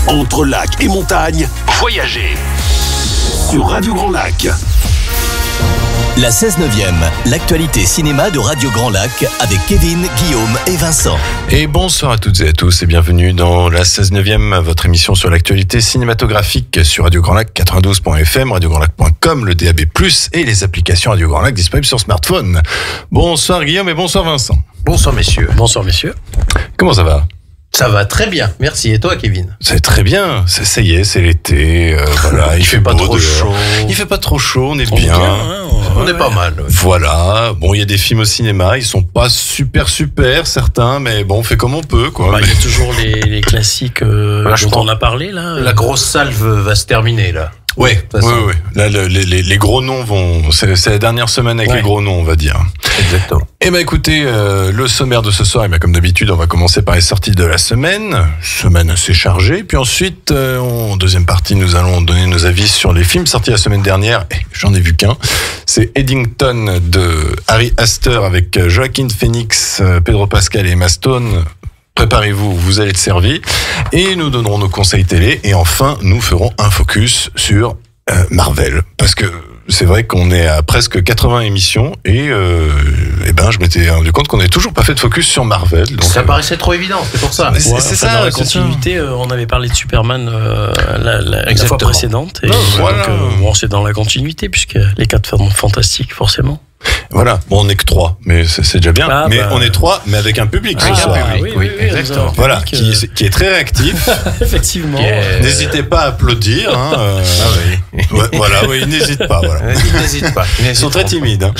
Entre lac et montagne, voyagez sur Radio Grand Lac. La 16/9e, l'actualité cinéma de Radio Grand Lac avec Kevin, Guillaume et Vincent. Et bonsoir à toutes et à tous et bienvenue dans la 16/9e, votre émission sur l'actualité cinématographique sur Radio Grand Lac 92.fm, radiograndlac.com, le DAB+, et les applications Radio Grand Lac disponibles sur smartphone. Bonsoir Guillaume et bonsoir Vincent. Bonsoir messieurs. Bonsoir messieurs. Comment ça va ? Ça va très bien, merci. Et toi Kevin ? C'est très bien, ça y est, c'est l'été, voilà, il fait pas beau trop dehors. chaud. Il fait pas trop chaud, on est bien. On est pas mal. Ouais. Voilà, bon, il y a des films au cinéma, ils sont pas super certains, mais bon, on fait comme on peut, quoi. Il y a toujours les classiques dont on a parlé là. La grosse salve va se terminer là. Oui. Là, les gros noms vont. C'est la dernière semaine avec les gros noms, on va dire. Exactement. Eh ben, écoutez, le sommaire de ce soir, comme d'habitude, on va commencer par les sorties de la semaine. Semaine assez chargée. Puis ensuite, en deuxième partie, nous allons donner nos avis sur les films sortis la semaine dernière. Et j'en ai vu qu'un. C'est Eddington de Ari Aster avec Joaquin Phoenix, Pedro Pascal et Emma Stone. Préparez-vous, vous allez être servis. Et nous donnerons nos conseils télé. Et enfin, nous ferons un focus sur Marvel. Parce que c'est vrai qu'on est à presque 80 émissions. Et je m'étais rendu compte qu'on n'avait toujours pas fait de focus sur Marvel. Donc, ça paraissait trop évident, c'est pour ça. C'est ça, dans la continuité, on avait parlé de Superman la fois précédente. Et voilà. Donc, c'est dans la continuité, puisque les 4 fantastiques, forcément. Voilà, bon, on n'est que 3, mais c'est déjà bien. On est 3, mais avec un public ce soir. Oui, exactement. Voilà, qui est très réactif. Effectivement. N'hésitez pas à applaudir. Il n'hésite pas. Voilà. Il n'hésite pas. Ils sont très timides.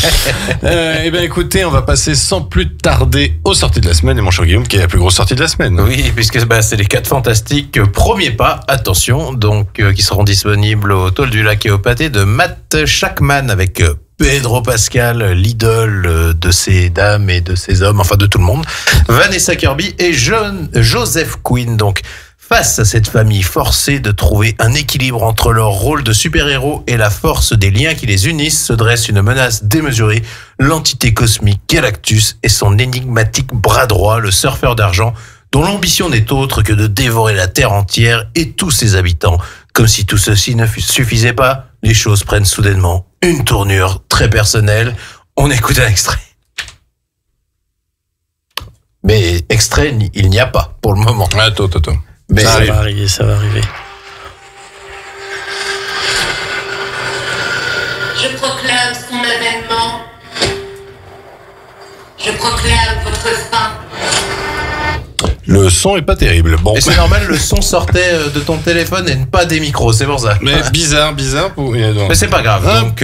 Écoutez, on va passer sans plus tarder aux sorties de la semaine. Et mon cher Guillaume, qui est la plus grosse sortie de la semaine. Oui, puisque c'est les 4 fantastiques. Premier pas, attention, donc qui seront disponibles au Tôle du Lac et au Pâté de Matt Shakman avec Pedro Pascal, l'idole de ces dames et de ces hommes, enfin de tout le monde, Vanessa Kirby et Joseph Quinn. Donc, face à cette famille forcée de trouver un équilibre entre leur rôle de super-héros et la force des liens qui les unissent, se dresse une menace démesurée, l'entité cosmique Galactus et son énigmatique bras droit, le surfeur d'argent, dont l'ambition n'est autre que de dévorer la Terre entière et tous ses habitants. Comme si tout ceci ne suffisait pas, les choses prennent soudainement une tournure très personnelle. On écoute un extrait. Mais extrait, il n'y a pas pour le moment. Attends. Mais ça va arriver. Je proclame son avènement. Je proclame votre fin. Le son est pas terrible. Bon. Et c'est normal, le son sortait de ton téléphone et pas des micros, c'est pour ça. Mais bizarre. Mais c'est pas grave. Donc,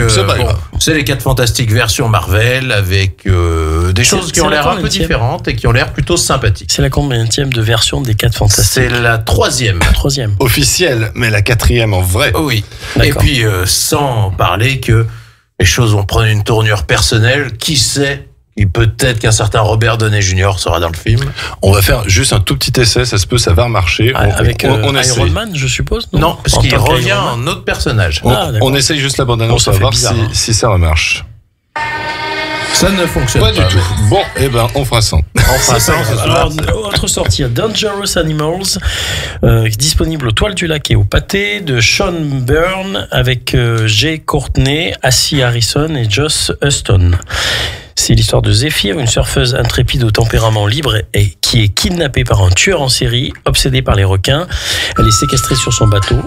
c'est les 4 fantastiques version Marvel avec des choses qui ont l'air un peu différentes et qui ont l'air plutôt sympathiques. C'est la combienième de version des 4 fantastiques ? C'est la 3e. Officielle, mais la 4e en vrai. Oui. D'accord. Et puis, sans parler que les choses vont prendre une tournure personnelle, qui sait ? Et peut-être qu'un certain Robert Downey Jr. sera dans le film. On va faire juste un tout petit essai, ça se peut, ça va remarcher. Avec Iron Man, je suppose ? Non, parce qu'il revient en autre personnage. On essaye juste la bande-annonce, on va voir si ça remarche. Ça ne fonctionne pas du tout. Bon, on fera ça. Alors, autre sortie, Dangerous Animals, disponible aux Toiles du Lac et au Pâté, de Sean Byrne, avec Jay Courtney, Assi Harrison et Joss Huston. C'est l'histoire de Zephyr, une surfeuse intrépide au tempérament libre et qui est kidnappée par un tueur en série, obsédée par les requins. Elle est séquestrée sur son bateau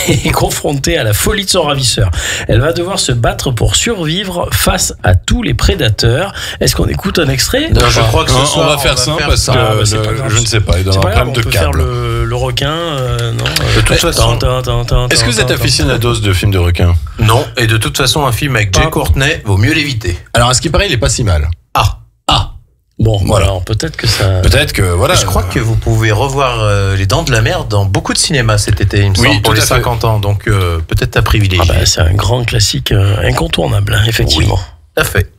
et confrontée à la folie de son ravisseur. Elle va devoir se battre pour survivre face à tous les prédateurs. Est-ce qu'on écoute un extrait ? Non, je crois que ce soir, on va faire ça parce que je ne sais pas, il doit y avoir un problème de câble. On peut faire le requin, non ? De toute façon, est-ce que vous êtes aficionados de films de requins ? Non, et de toute façon, un film avec Jay Courtney vaut mieux l'éviter. Alors, à ce qui paraît, il est pas si mal. Bon, voilà. Alors peut-être que voilà. Je crois que vous pouvez revoir Les Dents de la Mer dans beaucoup de cinémas cet été, il me semble, pour les 50 ans. Donc peut-être à privilégier. C'est un grand classique incontournable, effectivement. Oui, tout à fait.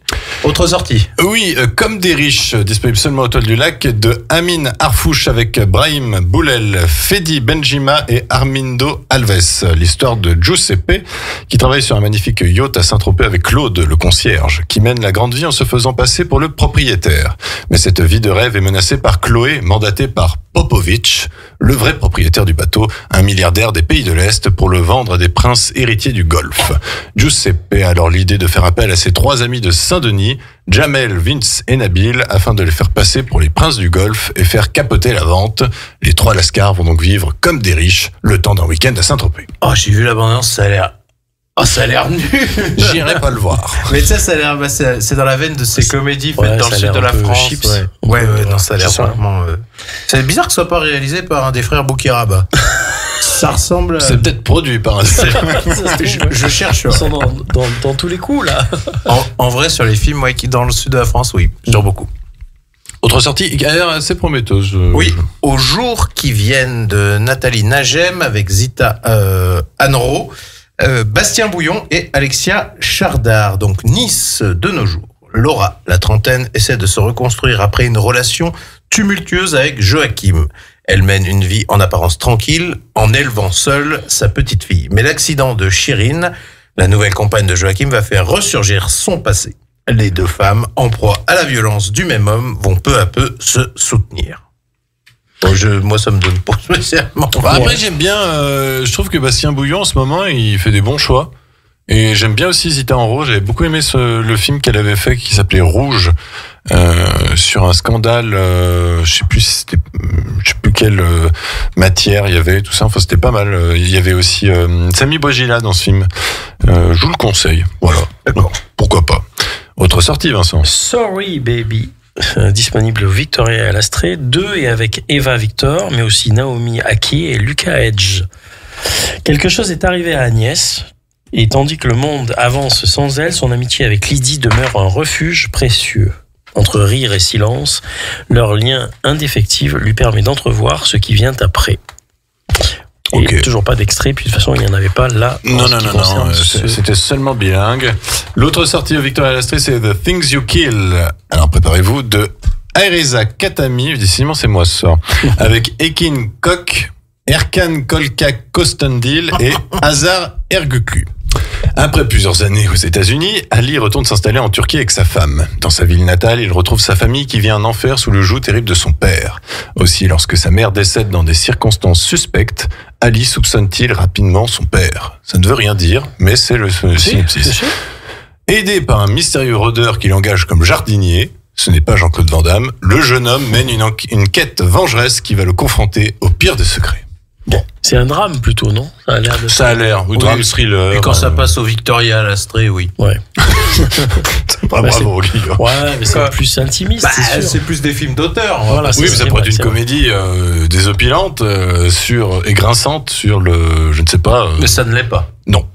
Autre sortie. Oui, Comme des riches, disponible seulement au Toile du Lac, de Amin Harfouch avec Brahim Boulel, Fedi Benjima et Armindo Alves. L'histoire de Giuseppe, qui travaille sur un magnifique yacht à Saint-Tropez avec Claude, le concierge, qui mène la grande vie en se faisant passer pour le propriétaire. Mais cette vie de rêve est menacée par Chloé, mandatée par Popovich, le vrai propriétaire du bateau, un milliardaire des pays de l'Est, pour le vendre à des princes héritiers du Golfe. Giuseppe a alors l'idée de faire appel à ses 3 amis de Saint-Denis, Jamel, Vince et Nabil, afin de les faire passer pour les princes du Golfe et faire capoter la vente. Les 3 lascars vont donc vivre comme des riches le temps d'un week-end à Saint-Tropez. Oh, j'ai vu l'abondance, ça a l'air... Oh, ça a l'air nul. J'irai pas le voir. Mais ça a l'air, c'est dans la veine de ces comédies faites dans le sud de la France. Chips. Ouais, non, ça a l'air C'est ça. vraiment. C'est bizarre que ce soit pas réalisé par un des frères Boukiraba. Ça ressemble. À... C'est peut-être produit par un je cherche. Ils sont dans tous les coups, là. En vrai, sur les films qui dans le sud de la France, oui, sur beaucoup. Autre sortie qui a l'air assez prometteuse. Oui, Aux jours qui viennent de Nathalie Nagem avec Zita Anro. Bastien Bouillon et Alexia Chardard. Donc Nice de nos jours. Laura, la trentaine, essaie de se reconstruire après une relation tumultueuse avec Joachim. Elle mène une vie en apparence tranquille en élevant seule sa petite fille. Mais l'accident de Chirine, la nouvelle compagne de Joachim, va faire ressurgir son passé. Les 2 femmes, en proie à la violence du même homme, vont peu à peu se soutenir. Bon, moi, ça me donne pas spécialement. Après, j'aime bien. Je trouve que Bastien Bouillon, en ce moment, il fait des bons choix. Et j'aime bien aussi Zita Enro. J'avais beaucoup aimé le film qu'elle avait fait qui s'appelait Rouge, sur un scandale. Je sais plus quelle matière il y avait, tout ça. Enfin, c'était pas mal. Il y avait aussi Samy Bouajila dans ce film. Je vous le conseille. Voilà. D'accord. Pourquoi pas. Autre sortie, Vincent. Sorry Baby, disponible au Victoria et à l'Astrée, 2 et avec Eva Victor, mais aussi Naomi Aki et Lucas Hedge. Quelque chose est arrivé à Agnès, et tandis que le monde avance sans elle, son amitié avec Lydie demeure un refuge précieux. Entre rire et silence, leur lien indéfectible lui permet d'entrevoir ce qui vient après. Et Ok. toujours pas d'extrait, puis de toute façon il n'y en avait pas là. Non, c'était seulement bilingue. L'autre sortie au Victoria Lastre, c'est The Things You Kill. Alors préparez-vous, de Aireza Katami, décidément c'est moi ce soir, avec Ekin Kok, Erkan Kolka Kostendil et Hazar Ergüklu. Après plusieurs années aux États-Unis, Ali retourne s'installer en Turquie avec sa femme. Dans sa ville natale, il retrouve sa famille qui vit un enfer sous le joug terrible de son père. Aussi, lorsque sa mère décède dans des circonstances suspectes, Ali soupçonne-t-il rapidement son père. Ça ne veut rien dire, mais c'est le synopsis. Aidé par un mystérieux rôdeur qui l'engage comme jardinier, ce n'est pas Jean-Claude Van Damme, le jeune homme mène une quête vengeresse qui va le confronter au pire des secrets. C'est un drame plutôt, non? Ça a l'air de Ça a l'air, ou drame thriller. Et quand ça passe au Victoria à l'Astrée, oui. Ouais. Bravo, Guillaume. Ouais, mais c'est plus intimiste, c'est sûr. c'est plus des films d'auteur. Voilà, Oui, mais ça pourrait être une comédie désopilante et grinçante sur le, je ne sais pas. Mais ça ne l'est pas. Non.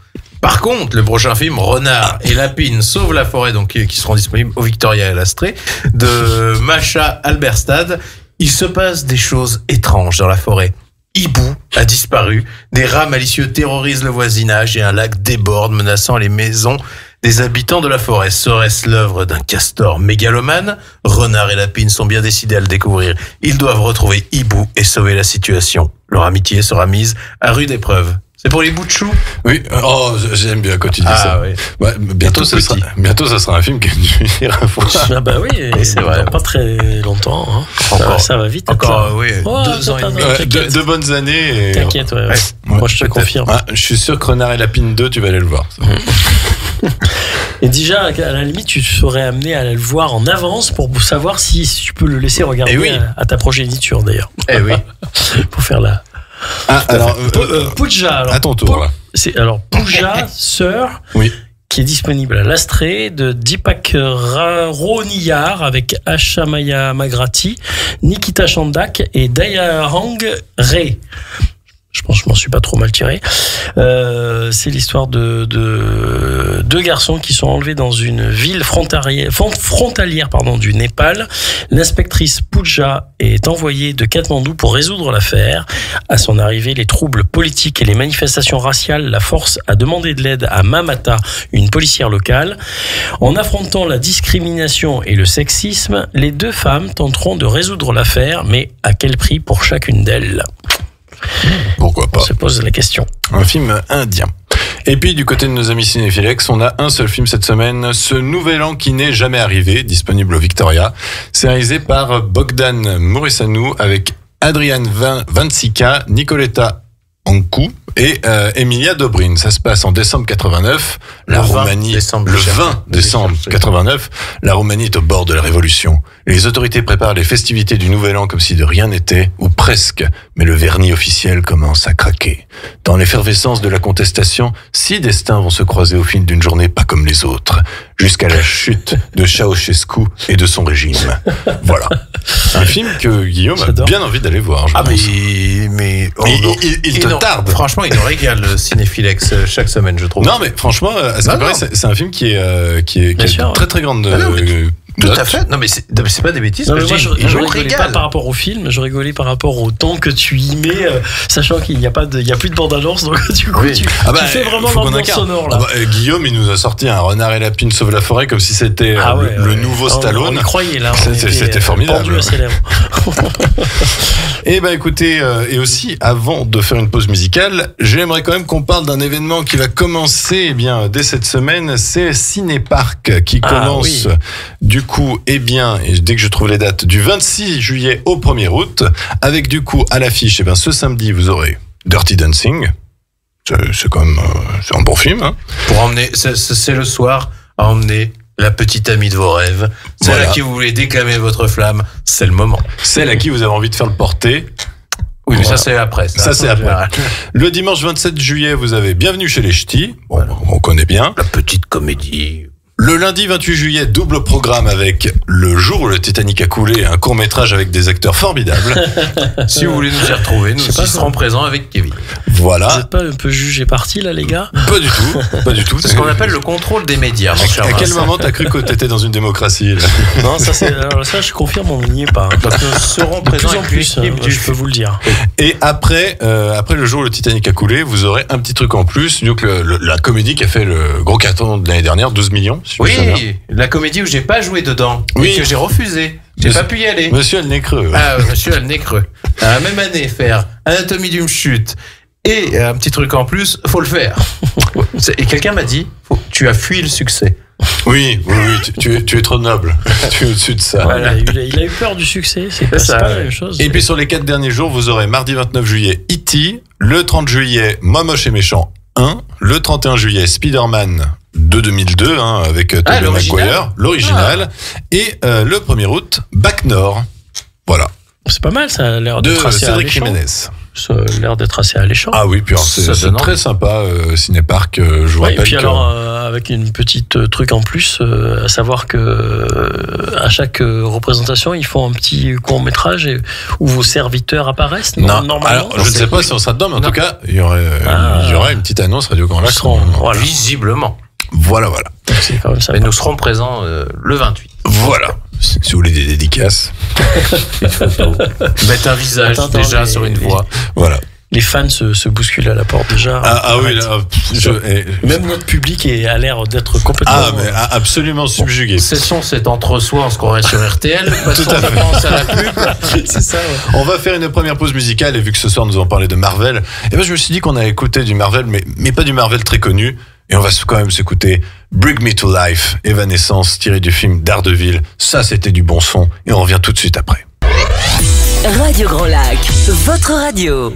Par contre, le prochain film, Renard et Lapine sauvent la forêt, donc qui seront disponibles au Victoria et à l'Astrée, de Macha Alberstad. Il se passe des choses étranges dans la forêt. Hibou a disparu, des rats malicieux terrorisent le voisinage et un lac déborde menaçant les maisons des habitants de la forêt. Serait-ce l'œuvre d'un castor mégalomane? Renard et Lapine sont bien décidés à le découvrir. Ils doivent retrouver Hibou et sauver la situation. Leur amitié sera mise à rude épreuve. C'est pour les bouts de chou? Oui. Oh, j'aime bien quand tu dis ça. Oui. Ouais, bientôt, ça sera un film qui ira voir. Ah bah oui, c'est vrai. Pas très longtemps. Hein. Encore. Ça va vite. Encore, oui. Oh, 2 ans et demi. t'inquiète. Deux bonnes années. T'inquiète, ouais. Ouais, Moi, je te peut-être. confirme. Ah, je suis sûr que Renard et Lapine 2, tu vas aller le voir. Et déjà, à la limite, tu serais amené à le voir en avance pour savoir si tu peux le laisser regarder Eh oui. à ta progéniture, d'ailleurs. Eh oui. Pour faire la... Ah, alors, Pooja, alors, à ton tour. là. c'est alors Pooja, sœur, Oui. qui est disponible à l'Astrée, de Deepak Roniyar avec Ashamaya Magrati, Nikita Chandak et Dayarang Ray. Je pense que je m'en suis pas trop mal tiré. C'est l'histoire de 2 garçons qui sont enlevés dans une ville frontalière du Népal. L'inspectrice Pooja est envoyée de Katmandou pour résoudre l'affaire. À son arrivée, les troubles politiques et les manifestations raciales la forcent à demander de l'aide à Mamata, une policière locale. En affrontant la discrimination et le sexisme, les 2 femmes tenteront de résoudre l'affaire, mais à quel prix pour chacune d'elles? Pourquoi pas. On se pose la question. Un film indien. Et puis du côté de nos amis cinéphilex, on a un seul film cette semaine, Ce Nouvel An qui n'est jamais arrivé, disponible au Victoria. C'est réalisé par Bogdan Murisanou avec Adrian Vancica, Nicoletta Ancu et Emilia Dobrin. Ça se passe en décembre 89. Le 20 décembre 89. La Roumanie est au bord de la révolution. Les autorités préparent les festivités du Nouvel An comme si de rien n'était, ou presque. Mais le vernis officiel commence à craquer. Dans l'effervescence de la contestation, 6 destins vont se croiser au fil d'une journée pas comme les autres, jusqu'à la chute de Ceausescu et de son régime. Voilà. Un film que Guillaume a bien envie d'aller voir. Je pense. Mais il te tarde. Franchement, il nous régale Cinéphilex chaque semaine, je trouve. Non, mais franchement, à ce qui paraît, c'est un film qui est sûr. très très grande. Tout à fait. Non, mais c'est pas des bêtises. Non, mais moi, je rigolais pas par rapport au film, je rigolais par rapport au temps que tu y mets, sachant qu'il n'y a plus de bande-annonce, donc du coup, tu fais vraiment l'ambiance sonore, là. Guillaume, il nous a sorti un Renard et Lapine sauve la forêt comme si c'était le nouveau Stallone. On y croyait, là. C'était formidable. Pendu à ses lèvres. Et écoutez, et aussi, avant de faire une pause musicale, j'aimerais quand même qu'on parle d'un événement qui va commencer, dès cette semaine. C'est Cinépark qui commence, du coup, et dès que je trouve les dates, du 26 juillet au 1er août, avec du coup, à l'affiche, ce samedi, vous aurez Dirty Dancing. C'est quand même, c'est un bon film, hein. Pour emmener, c'est le soir, à emmener la petite amie de vos rêves, celle à qui vous voulez déclamer votre flamme, c'est le moment. Celle à qui vous avez envie de faire le porter. Oui, mais ça c'est après. Ça c'est après. Le dimanche 27 juillet, vous avez Bienvenue chez les Ch'tis. On connaît bien. La petite comédie. Le lundi 28 juillet, double programme avec Le jour où le Titanic a coulé, un court-métrage avec des acteurs formidables. Si vous voulez nous y retrouver, nous y serons présents avec Kevin. Voilà. Vous n'êtes pas un peu jugé parti, là, les gars? Pas du tout. C'est ce qu'on appelle le contrôle des médias. À quel moment t'as cru que t'étais dans une démocratie, là? Non, ça, je confirme, on n'y est pas. Donc, nous serons présents de plus en plus, je peux vous le dire. Et après Le jour où le Titanic a coulé, vous aurez un petit truc en plus. Donc, la comédie qui a fait le gros carton de l'année dernière, 12 millions. Oui, la comédie où j'ai pas joué dedans, et que j'ai refusé. J'ai pas pu y aller. Monsieur le nez creux. Monsieur le nez creux. La même année, faire Anatomie d'une chute et un petit truc en plus, faut le faire. Et quelqu'un m'a dit, tu as fui le succès. Oui, tu es trop noble. Tu es au-dessus de ça. Voilà, il a eu peur du succès, c'est pas la même chose. Et puis sur les 4 derniers jours, vous aurez mardi 29 juillet E.T., le 30 juillet Moche et Méchant 1, le 31 juillet Spider-Man de 2002 avec Tobey Maguire, l'original, et le 1er août Bac Nord. Voilà. C'est pas mal, ça a l'air d'être assez Cédric alléchant. Jiménez. Ça a l'air d'être assez alléchant. Ah oui, puis c'est très sympa, Cinépark. Je vous rappelle. Et puis avec une petite truc en plus, à savoir que à chaque représentation, ils font un petit court-métrage où vos serviteurs apparaissent. Normalement. Alors, je ne sais pas si on sera dedans, mais en tout cas, il y aura une petite annonce Radio Grand Lac. Voilà. Visiblement. Voilà. C'est quand même ça. Et nous serons présents le 28. Voilà. Si vous voulez des dédicaces. Une photo. Mettre un visage sur une voix. Voilà. Les fans se bousculent à la porte déjà. Oui, là, même notre public a l'air d'être complètement. Absolument subjugué. Cessons cet entre-soi, on se croirait sur RTL. Tout à fait. Pense à la pub. C'est ça. Ouais. On va faire une première pause musicale et vu que ce soir nous allons parler de Marvel, je me suis dit qu'on a écouté du Marvel, mais pas du Marvel très connu. Et on va quand même s'écouter Bring Me to Life, Evanescence, tiré du film Daredevil. Ça, c'était du bon son. Et on revient tout de suite après. Radio Grand Lac, votre radio.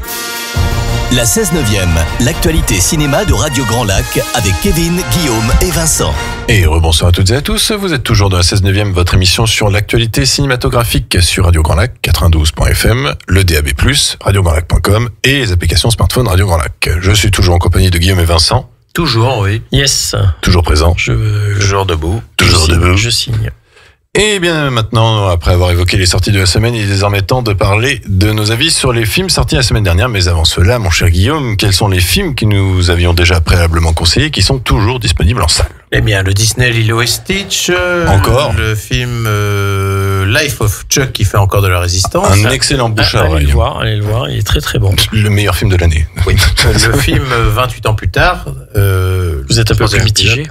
La 16/9e, l'actualité cinéma de Radio Grand Lac avec Kevin, Guillaume et Vincent. Et rebonsoir à toutes et à tous, vous êtes toujours dans la 16/9e, votre émission sur l'actualité cinématographique sur Radio Grand Lac, 92.fm, le DAB+, radiograndlac.com et les applications smartphone Radio Grand Lac. Je suis toujours en compagnie de Guillaume et Vincent. Toujours, oui. Yes. Toujours présent. Toujours debout. Je signe. Et bien maintenant, après avoir évoqué les sorties de la semaine, il est désormais temps de parler de nos avis sur les films sortis la semaine dernière. Mais avant cela, mon cher Guillaume, quels sont les films que nous avions déjà préalablement conseillés qui sont toujours disponibles en salle? Eh bien, le Disney Lilo et Stitch. Encore. Le film Life of Chuck qui fait encore de la résistance. Un excellent bouche à oreille. Allez le voir, il est très très bon. Le meilleur film de l'année. Oui. Le film 28 ans plus tard. Vous êtes un peu plus mitigé?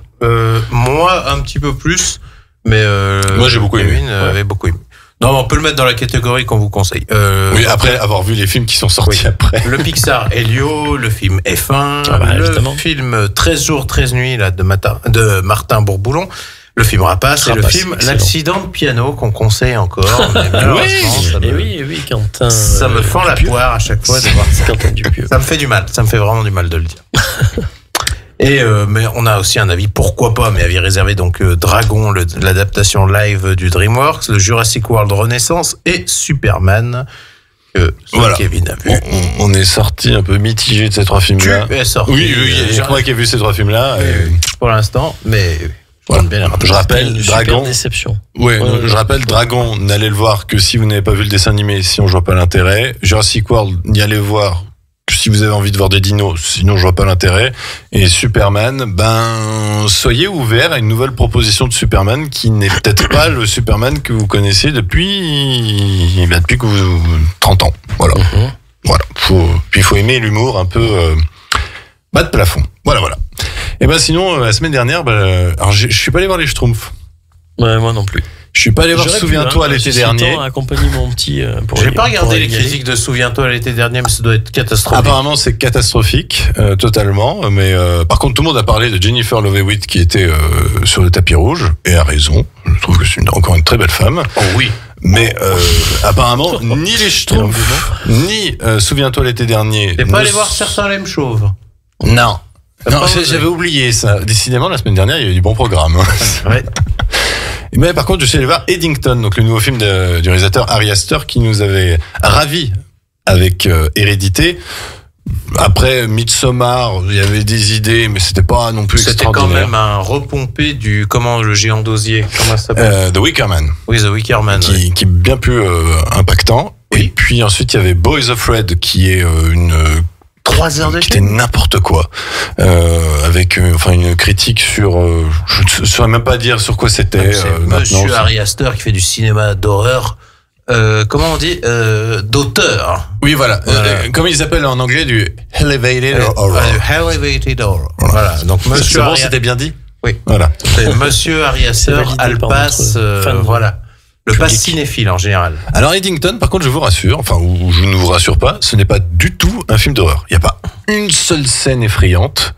Moi, un petit peu plus. Mais moi, j'ai beaucoup aimé. Avait beaucoup aimé. Non, on peut le mettre dans la catégorie qu'on vous conseille. Oui, après avoir vu les films qui sont sortis après. Le Pixar Helio, le film F1, le évidemment. film 13 jours, 13 nuits là, de Martin Bourboulon, Le film Rapace, c'est le film excellent. L'accident de piano qu'on conseille encore. Mais malheureusement, Oui, Quentin. ça me fend la poire à chaque fois de voir ça. Quentin Dupieux. Ça me fait du mal, ça me fait vraiment du mal de le dire. Et mais on a aussi un avis, pourquoi pas, mais avis réservé, donc Dragon, l'adaptation live du DreamWorks, le Jurassic World Renaissance et Superman, que Kevin a vu. On est sorti un peu mitigé de ces trois films-là. Tu es sorti. Oui, il y a que moi qui ai vu ces trois films-là. Pour l'instant, mais Voilà. bien les rappeler. Je rappelle, Super Dragon. déception. Ouais, je rappelle, Dragon, n'allez le voir que si vous n'avez pas vu le dessin animé, si on ne voit pas l'intérêt. Jurassic World, n'y allez voir que si vous avez envie de voir des dinos, sinon je vois pas l'intérêt. Et Superman, soyez ouverts à une nouvelle proposition de Superman qui n'est peut-être pas le Superman que vous connaissez depuis que vous 30 ans. Voilà. Voilà. Puis il faut aimer l'humour un peu bas de plafond. Voilà. Et sinon, la semaine dernière, alors je suis pas allé voir les Schtroumpfs. Ouais, moi non plus. Je suis pas allé voir Souviens-toi l'été dernier. Accompagner mon petit. J'ai pas regardé les critiques de Souviens-toi l'été dernier, mais ça doit être catastrophique. Apparemment, c'est catastrophique, totalement. Mais par contre, tout le monde a parlé de Jennifer Love Hewitt qui était sur le tapis rouge, et a raison. Je trouve que c'est encore une très belle femme. Oh oui. Mais apparemment, ni les Schtroumpfs, ni Souviens-toi l'été dernier. T'es pas allé voir Certains l'aiment chauve? Non. Non, j'avais oublié ça. Décidément, la semaine dernière, il y a eu du bon programme. Ouais. Mais par contre, je suis allé voir Eddington, donc le nouveau film du réalisateur Ari Aster qui nous avait ravis avec Hérédité. Après Midsommar, il y avait des idées, mais c'était pas non plus extraordinaire. C'était quand même un repompé du le géant d'osier. Comment ça s'appelle? The Wicker Man. Oui, The Wicker Man. Qui est bien plus impactant. Oui. Et puis ensuite, il y avait Boys of Red qui est une 3 heures de qui était n'importe quoi, avec une critique sur, je ne saurais même pas dire sur quoi c'était. Monsieur Ari Aster qui fait du cinéma d'horreur. Comment on dit, d'auteur. Oui, voilà. Comme ils appellent en anglais du elevated horror. Elevated horror. Voilà. Donc Monsieur Ari... c'était bien dit. Oui. Voilà. C'est Monsieur Ari Aster, Alpass, voilà. Le pass cinéphile en général. Alors Eddington, par contre, je vous rassure, ou je ne vous rassure pas, ce n'est pas du tout un film d'horreur. Il n'y a pas une seule scène effrayante.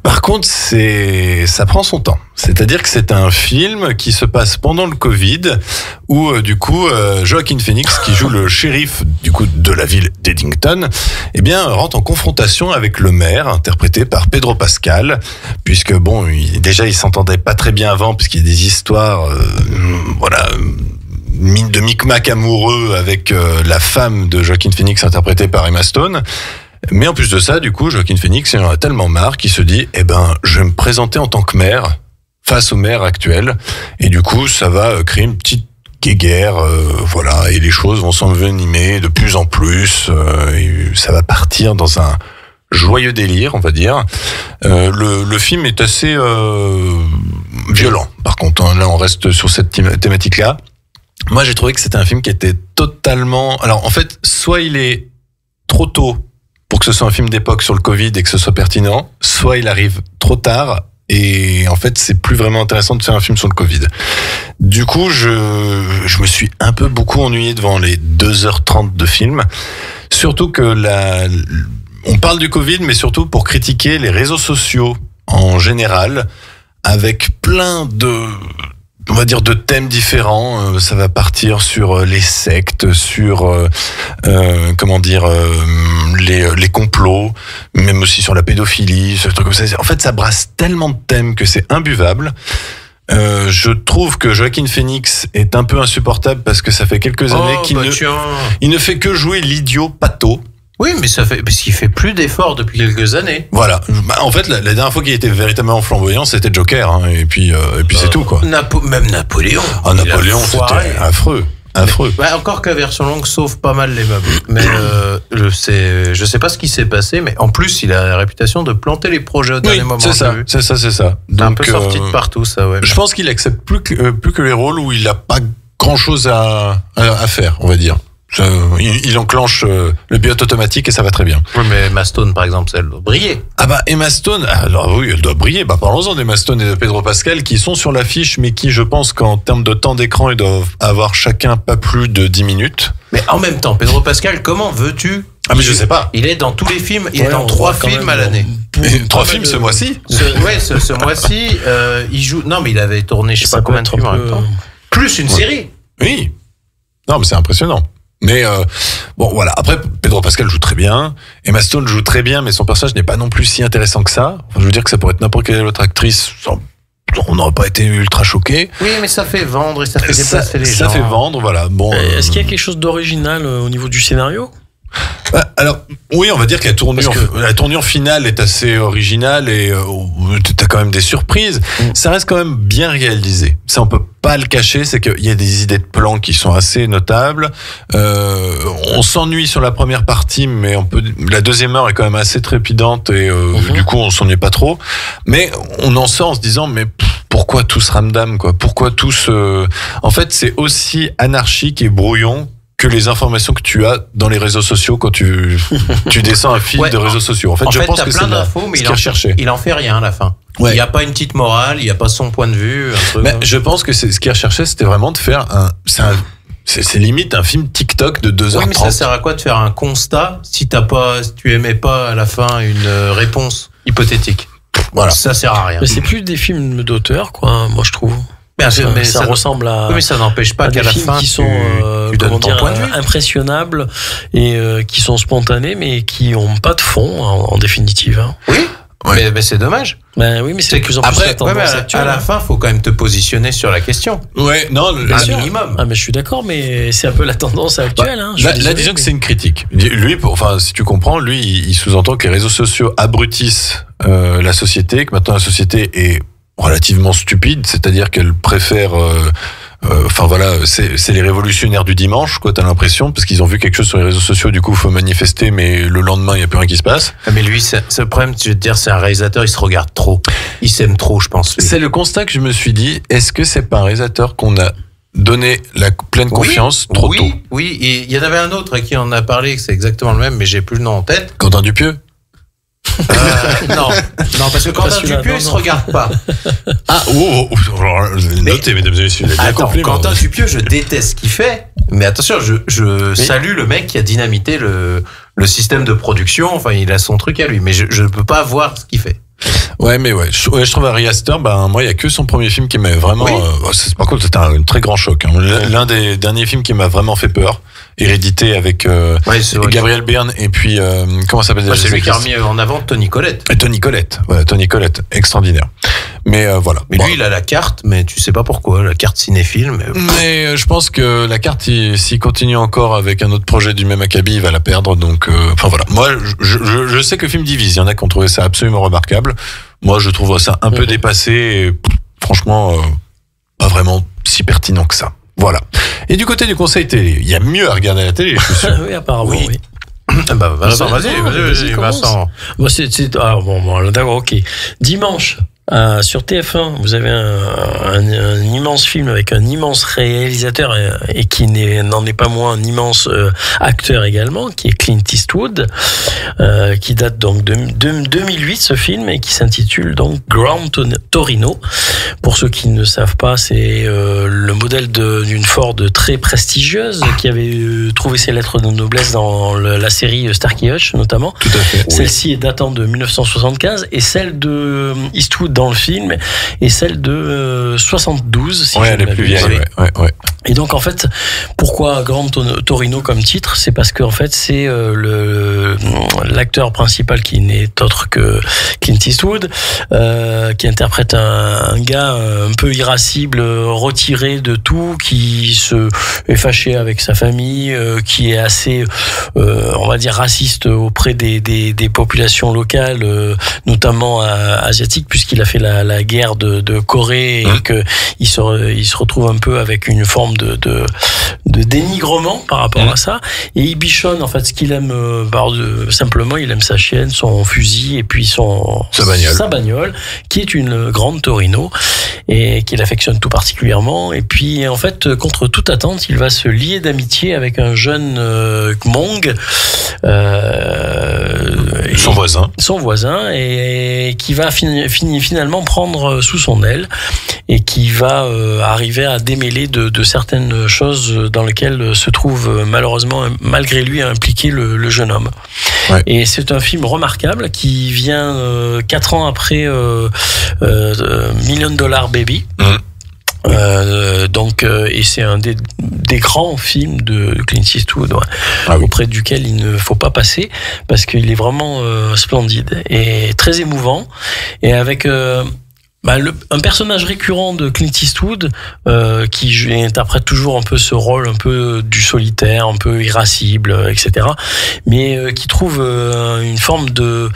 Par contre, ça prend son temps. C'est-à-dire que c'est un film qui se passe pendant le Covid, où Joaquin Phoenix, qui joue le shérif de la ville d'Eddington, rentre en confrontation avec le maire, interprété par Pedro Pascal, puisque il s'entendait pas très bien avant, puisqu'il y a des histoires, de micmac amoureux avec la femme de Joaquin Phoenix, interprétée par Emma Stone. Mais en plus de ça, Joaquin Phoenix, il en a tellement marre qu'il se dit, je vais me présenter en tant que maire face au maire actuel. Et ça va créer une petite guéguerre, et les choses vont s'envenimer de plus en plus. Et ça va partir dans un joyeux délire, on va dire. Le film est assez violent. Par contre, là, on reste sur cette thématique-là. Moi, j'ai trouvé que c'était un film qui était totalement... Alors, en fait, soit il est trop tôt pour que ce soit un film d'époque sur le Covid et que ce soit pertinent, soit il arrive trop tard et en fait c'est plus vraiment intéressant de faire un film sur le Covid. Du coup, je me suis un peu beaucoup ennuyé devant les 2h30 de film, surtout que on parle du Covid, mais surtout pour critiquer les réseaux sociaux en général, avec plein de thèmes différents. Ça va partir sur les sectes, sur les complots, même aussi sur la pédophilie, ce truc comme ça. En fait, ça brasse tellement de thèmes que c'est imbuvable. Je trouve que Joaquin Phoenix est un peu insupportable parce que ça fait quelques années qu'il ne fait que jouer l'idiot pâteau. Oui, mais parce qu'il fait plus d'efforts depuis quelques années. Voilà. En fait, la dernière fois qu'il était véritablement flamboyant, c'était Joker, hein, et puis c'est tout, quoi. Même Napoléon. Ah, Napoléon, c'était affreux. Encore que la version longue sauve pas mal les meubles. Mais je sais pas ce qui s'est passé, mais en plus, il a la réputation de planter les projets au dernier moment. C'est ça. Donc, un peu sorti de partout, ça, ouais. Je pense qu'il accepte plus que les rôles où il a pas grand-chose à faire, on va dire. Il enclenche le pilote automatique et ça va très bien. Oui, mais Emma Stone, par exemple, elle doit briller. Emma Stone, alors oui, elle doit briller. Parlons-en d'Emma Stone et de Pedro Pascal qui sont sur l'affiche, mais qui, je pense qu'en termes de temps d'écran, ils doivent avoir chacun pas plus de 10 minutes. Mais en même temps, Pedro Pascal, comment veux-tu Ah, mais je sais pas. Il est dans tous les films. Il Ouais, est dans on 3 voit quand films même, à l'année. 3 films ce mois-ci. Ce mois-ci, il joue. Non, mais il avait tourné, je sais pas combien de films en même temps. Plus une série. Oui. Non, mais c'est impressionnant. Mais bon, voilà. Après, Pedro Pascal joue très bien. Emma Stone joue très bien, mais son personnage n'est pas non plus si intéressant que ça. Enfin, je veux dire que ça pourrait être n'importe quelle autre actrice. On n'aurait pas été ultra choqués. Oui, mais ça fait vendre et ça fait déplacer les gens. Ça fait vendre, voilà. Bon. Est-ce qu'il y a quelque chose d'original au niveau du scénario? Alors, oui, on va dire que la tournure finale est assez originale et t'as quand même des surprises. Ça reste quand même bien réalisé. Ça, on peut pas le cacher, c'est qu'il y a des idées de plans qui sont assez notables. On s'ennuie sur la première partie, mais la deuxième heure est quand même assez trépidante et du coup, on s'ennuie pas trop. Mais on en sort en se disant, mais pourquoi tout ce ramdam, quoi? Pourquoi tout ce... En fait, c'est aussi anarchique et brouillon que les informations que tu as dans les réseaux sociaux quand tu descends un fil de réseaux sociaux. En fait, je pense que c'est plein d'infos, mais il en fait rien à la fin. Ouais. Il n'y a pas une petite morale, il n'y a pas son point de vue. Mais je pense que ce qu'il recherchait, c'était vraiment de faire c'est limite un film TikTok de 2h30. Oui, mais ça sert à quoi de faire un constat si tu aimais pas à la fin une réponse hypothétique? Voilà. Ça sert à rien. Mais c'est plus des films d'auteur, quoi, moi je trouve. Mais ça ressemble à. Oui, mais ça n'empêche pas qu'à la fin, qui sont tu donnes ton point de vue. Impressionnables et qui sont spontanés, mais qui n'ont pas de fond en définitive. Hein. Oui. Ouais. Mais c'est dommage. Ben oui, mais c'est de plus en plus la tendance actuelle. À la fin, faut quand même te positionner sur la question. Ouais, non, un minimum. Ah, mais je suis d'accord, mais c'est un peu la tendance actuelle. Hein, là, disons que c'est une critique. Lui, si tu comprends, lui, il sous-entend que les réseaux sociaux abrutissent la société, que maintenant la société est relativement stupide, c'est-à-dire qu'elle préfère c'est les révolutionnaires du dimanche, quoi, t'as l'impression, parce qu'ils ont vu quelque chose sur les réseaux sociaux, du coup, il faut manifester, mais le lendemain, il n'y a plus rien qui se passe. Mais lui, c'est le problème, je veux te dire, c'est un réalisateur, il se regarde trop. Il s'aime trop, je pense. Lui. C'est le constat que je me suis dit, est-ce que c'est pas un réalisateur qu'on a donné la pleine confiance trop tôt? Oui, et il y en avait un autre à qui on a parlé, que c'est exactement le même, mais j'ai plus le nom en tête. Quentin Dupieux? Non, parce que Quentin Dupieux, il se regarde pas. Ah, notez, mesdames et messieurs. Quentin Dupieux, je déteste ce qu'il fait. Mais attention, je salue le mec qui a dynamité le système de production. Enfin, il a son truc à lui, mais je ne peux pas voir ce qu'il fait. Ouais, mais je trouve Ari Aster, moi, il y a que son premier film qui m'a vraiment. Par contre, c'était un très grand choc. Hein. L'un des derniers films qui m'a vraiment fait peur. Hérédité avec Gabriel Byrne et puis comment ça s'appelle déjà? C'est lui qui a remis en avant Toni Collette. Toni Collette, extraordinaire. Mais voilà. Mais lui, il a la carte, mais tu sais pas pourquoi, la carte cinéphile. Mais je pense que la carte, s'il continue encore avec un autre projet du même acabit, il va la perdre. Donc, voilà. Moi, je sais que le film divise. Il y en a qui ont trouvé ça absolument remarquable. Moi, je trouve ça un peu dépassé. Et, franchement, pas vraiment si pertinent que ça. Voilà. Et du côté du conseil télé, il y a mieux à regarder à la télé, je suis sûr. Oui, apparemment, oui. Vincent, vas-y, Vincent. D'accord, ok. Dimanche, sur TF1, vous avez un immense film avec un immense réalisateur et qui n'en est pas moins un immense acteur également, qui est Clint Eastwood, qui date donc de 2008, ce film, et qui s'intitule donc Grand Torino. Pour ceux qui ne savent pas, c'est le modèle d'une Ford très prestigieuse qui avait trouvé ses lettres de noblesse dans la série Starsky Hutch notamment. Tout à fait. Celle-ci est datant de 1975 et celle de Eastwood dans le film et celle de 72 si elle est plus vieille. Ouais. Et donc en fait, pourquoi Grand Torino comme titre? C'est parce que en fait c'est l'acteur principal qui n'est autre que Clint Eastwood, qui interprète un gars un peu irascible, retiré de tout, qui est fâché avec sa famille, qui est assez, on va dire, raciste auprès des populations locales, notamment asiatiques, puisqu'il a fait la guerre de Corée et que il se retrouve un peu avec une forme de dénigrement par rapport à ça, et il bichonne en fait ce qu'il aime, simplement il aime sa chienne, son fusil et puis sa bagnole qui est une grande Torino et qu'il affectionne tout particulièrement, et puis en fait contre toute attente il va se lier d'amitié avec un jeune Hmong son voisin et qui va finalement prendre sous son aile et qui va arriver à démêler de certaines choses dans lesquelles se trouve malheureusement malgré lui impliqué le jeune homme. Ouais. Et c'est un film remarquable qui vient 4 ans après Million Dollar Baby. Et c'est un des grands films de Clint Eastwood, auprès duquel il ne faut pas passer parce qu'il est vraiment splendide et très émouvant et avec un personnage récurrent de Clint Eastwood qui interprète toujours un peu ce rôle un peu du solitaire, un peu irascible, etc. Mais qui trouve une forme de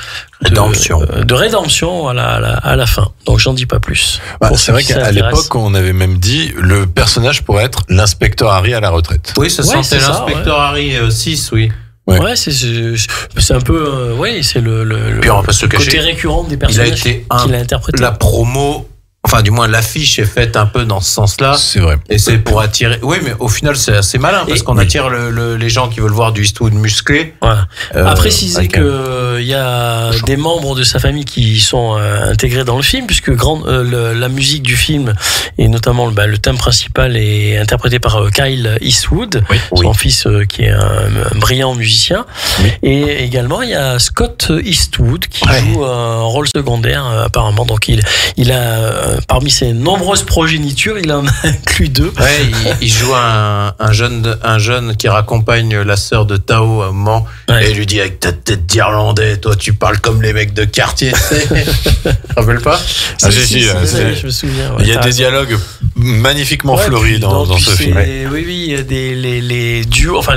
rédemption à la fin. Donc j'en dis pas plus. C'est vrai qu'à l'époque on avait même dit le personnage pourrait être l'inspecteur Harry à la retraite. Oui, ça sentait l'inspecteur Harry 6, oui. Ouais, c'est un peu c'est le puis on va pas se cacher, côté récurrent des personnages qu'il a interprété. La promo, enfin du moins l'affiche est faite un peu dans ce sens-là. C'est vrai. Et c'est pour attirer. Oui, mais au final c'est assez malin parce qu'on attire les gens qui veulent voir du Eastwood musclé. Voilà. À préciser que il y a des membres de sa famille qui sont intégrés dans le film puisque la musique du film et notamment le thème principal est interprété par Kyle Eastwood, son fils qui est un brillant musicien. Oui. Et également il y a Scott Eastwood qui joue un rôle secondaire apparemment. Donc il a parmi ses nombreuses progénitures, il en a inclus 2. Ouais, il joue un jeune qui raccompagne la sœur de Tao à un moment et il lui dit avec ta tête d'Irlandais, toi tu parles comme les mecs de quartier, tu sais. Tu te rappelles pas? Je me souviens. Il y a des dialogues magnifiquement fleuris dans ce film. Oui, il y a les duos, enfin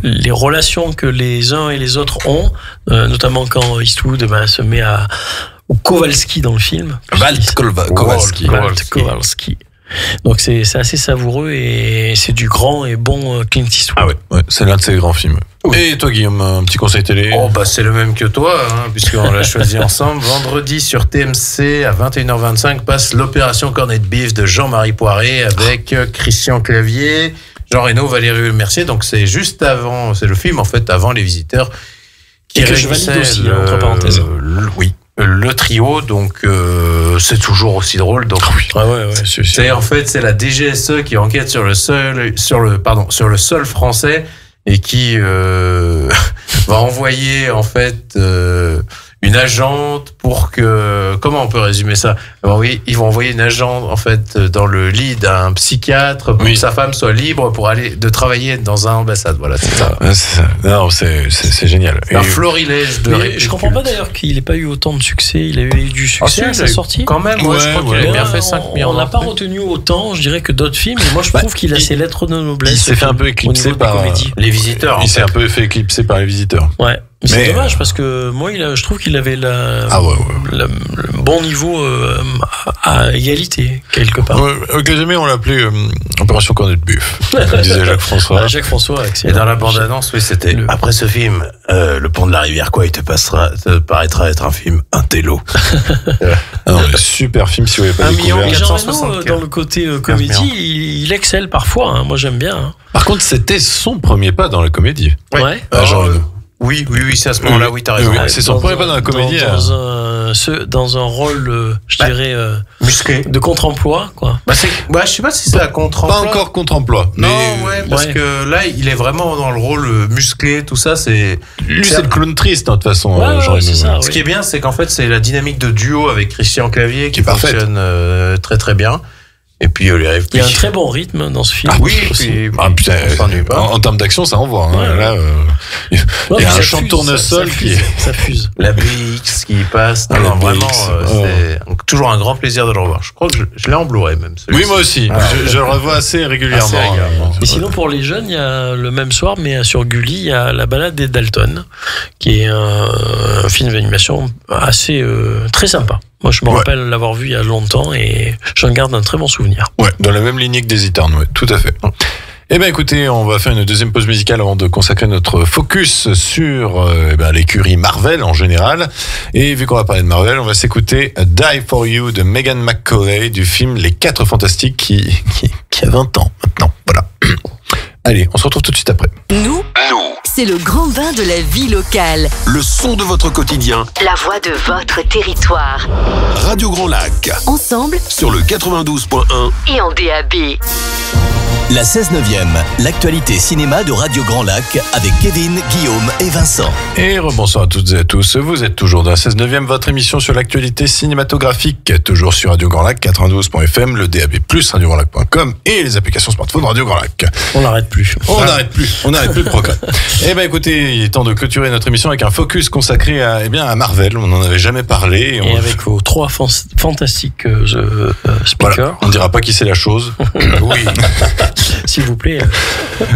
les relations que les uns et les autres ont, notamment quand Eastwood se met au Kowalski dans le film. Walt Kowalski. Donc c'est assez savoureux et c'est du grand et bon Clint Eastwood. Ah ouais, c'est l'un de ses grands films. Oui. Et toi Guillaume, un petit conseil télé? C'est le même que toi, puisqu'on l'a choisi ensemble. Vendredi sur TMC à 21h25 passe l'opération Cornet de Beef de Jean-Marie Poiré avec Christian Clavier, Jean Reno, Valérie Mercier. Donc c'est juste avant, c'est le film en fait avant Les Visiteurs. Et que je valide aussi, entre parenthèses. Le trio, donc c'est toujours aussi drôle. Donc c'est la DGSE qui enquête sur le sol français et qui va envoyer en fait une agente pour que, comment on peut résumer ça? Ils vont envoyer une agente en fait dans le lit d'un psychiatre pour que sa femme soit libre pour aller travailler dans un ambassade. Voilà, c'est ça. Non, c'est génial. Un florilège de répliques. Je comprends pas d'ailleurs qu'il n'ait pas eu autant de succès. Il a eu du succès à sa sortie. Quand même, je crois qu'il a bien fait 5 millions. On l'a pas retenu autant, je dirais, que d'autres films. Et moi, je trouve qu'il a ses lettres de noblesse. Il s'est fait un peu éclipser par Les Visiteurs. Il s'est un peu fait éclipser par Les Visiteurs. Ouais. C'est dommage parce que moi, je trouve qu'il avait le bon niveau à égalité quelque part. Avec les amis, on l'appelait Opération Cornet de Buff, comme disait Jacques François. Jacques François, excellent. Et dans la bande-annonce, c'était après ce film, le pont de la rivière il te paraîtra être un film intello. Super film si vous n'avez pas découvert. Jean Reno, dans le côté comédie, il excelle parfois. Moi, j'aime bien. Par contre, c'était son premier pas dans la comédie. Ouais. Jean Reno. Oui, c'est à ce moment-là, t'as raison. C'est son premier pas dans la comédie. Dans un rôle, je dirais, musclé. De contre-emploi, quoi. Je sais pas si c'est la contre-emploi. Pas encore contre-emploi. Non, parce que là, il est vraiment dans le rôle musclé, tout ça, c'est... Lui, c'est le clown triste, de toute façon, Jean c'est ça, Ce qui est bien, c'est qu'en fait, c'est la dynamique de duo avec Christian Clavier qui fonctionne très très bien. Et puis les rêves. Il y a un très bon rythme dans ce film. En termes d'action, ça envoie. Là, il y a un champ de tournesol ça fuse. La BX qui passe. Vraiment, c'est toujours un grand plaisir de le revoir. Je crois que je l'ai en Blu-ray même. Oui, moi aussi. Je le revois assez régulièrement. Et sinon, pour les jeunes, il y a le même soir, mais sur Gulli, il y a La Balade des Dalton, qui est un film d'animation assez très sympa. Moi, je me rappelle l'avoir vu il y a longtemps et j'en garde un très bon souvenir. Ouais, dans la même lignée que des Eternes, tout à fait. Eh bien, écoutez, on va faire une deuxième pause musicale avant de consacrer notre focus sur l'écurie Marvel en général. Et vu qu'on va parler de Marvel, on va s'écouter Die For You de Megan McCaughey du film Les 4 Fantastiques qui a 20 ans maintenant. Voilà. Allez, on se retrouve tout de suite après. Nous, c'est le grand bain de la vie locale. Le son de votre quotidien. La voix de votre territoire. Radio Grand Lac. Ensemble Sur le 92.1. et en DAB. La 16/9e, l'actualité cinéma de Radio Grand Lac avec Kevin, Guillaume et Vincent. Et rebonsoir à toutes et à tous. Vous êtes toujours dans la 16/9e, votre émission sur l'actualité cinématographique, toujours sur Radio Grand Lac, 92.fm, le DAB+, radiograndlac.com et les applications smartphone Radio Grand Lac. On n'arrête plus. On n'arrête plus le progrès. Eh ben écoutez, il est temps de clôturer notre émission avec un focus consacré à Marvel. On n'en avait jamais parlé. Et avec vos trois fantastiques speakers. Voilà. On ne dira pas qui c'est la chose. Oui. S'il vous plaît.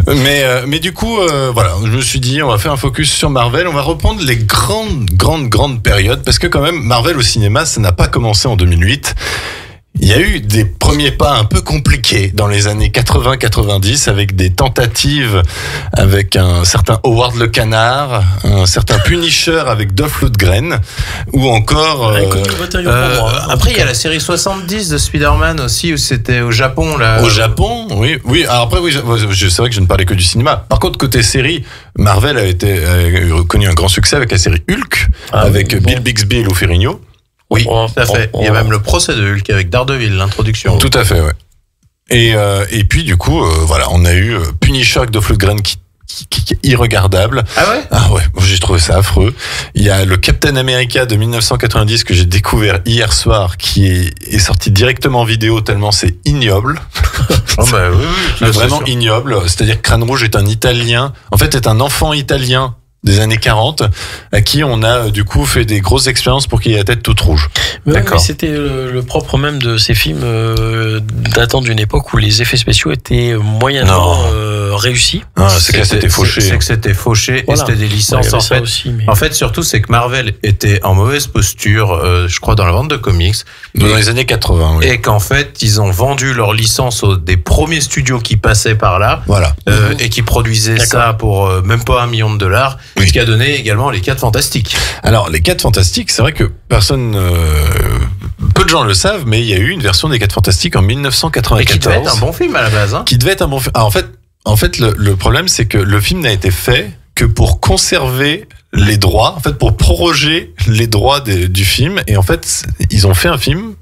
Mais du coup, voilà, je me suis dit, on va faire un focus sur Marvel. On va reprendre les grandes périodes, parce que quand même, Marvel au cinéma, ça n'a pas commencé en 2008. Il y a eu des premiers pas un peu compliqués dans les années 80-90 avec des tentatives avec un certain Howard le Canard, un certain Punisher avec Dolph Lundgren, ou encore... Après, il y a la série 70 de Spider-Man aussi, où c'était au Japon. Là. Au Japon, oui. Alors après, oui, c'est vrai que je ne parlais que du cinéma. Par contre, côté série, Marvel a connu un grand succès avec la série Hulk, avec Bill Bixby et Lou Ferrigno. Oui, tout à fait. Il y a même le procès de Hulk avec Daredevil, l'introduction. Tout à fait, ouais. Et puis, du coup, voilà, on a eu Punisher avec Dolph Lundgren qui est irregardable. Ah ouais? Ah ouais, j'ai trouvé ça affreux. Il y a le Captain America de 1990 que j'ai découvert hier soir qui est sorti directement en vidéo tellement c'est ignoble. Oh bah oui, Mais vraiment ignoble. C'est-à-dire que Crâne Rouge est un Italien. En fait, est un enfant italien des années 40 à qui on a du coup fait des grosses expériences pour qu'il ait la tête toute rouge. D'accord. Mais c'était le propre même de ces films datant d'une époque où les effets spéciaux étaient moyennement réussis. C'est que c'était fauché. C'est que c'était fauché et c'était des licences en fait. Aussi, mais... En fait, surtout c'est que Marvel était en mauvaise posture, je crois, dans la vente de comics. Dans les années 80, oui. Et qu'en fait, ils ont vendu leur licence des premiers studios qui passaient par là. Voilà. Et qui produisaient ça pour même pas $1 million. Oui. Ce qui a donné également les 4 Fantastiques. Alors, les 4 Fantastiques, c'est vrai que peu de gens le savent, mais il y a eu une version des 4 Fantastiques en 1994. Et qui devait être un bon film à la base. Qui devait être un bon film. Alors, en fait, le problème, c'est que le film n'a été fait que pour conserver les droits, en fait, pour proroger les droits du film. Et en fait, ils ont fait un film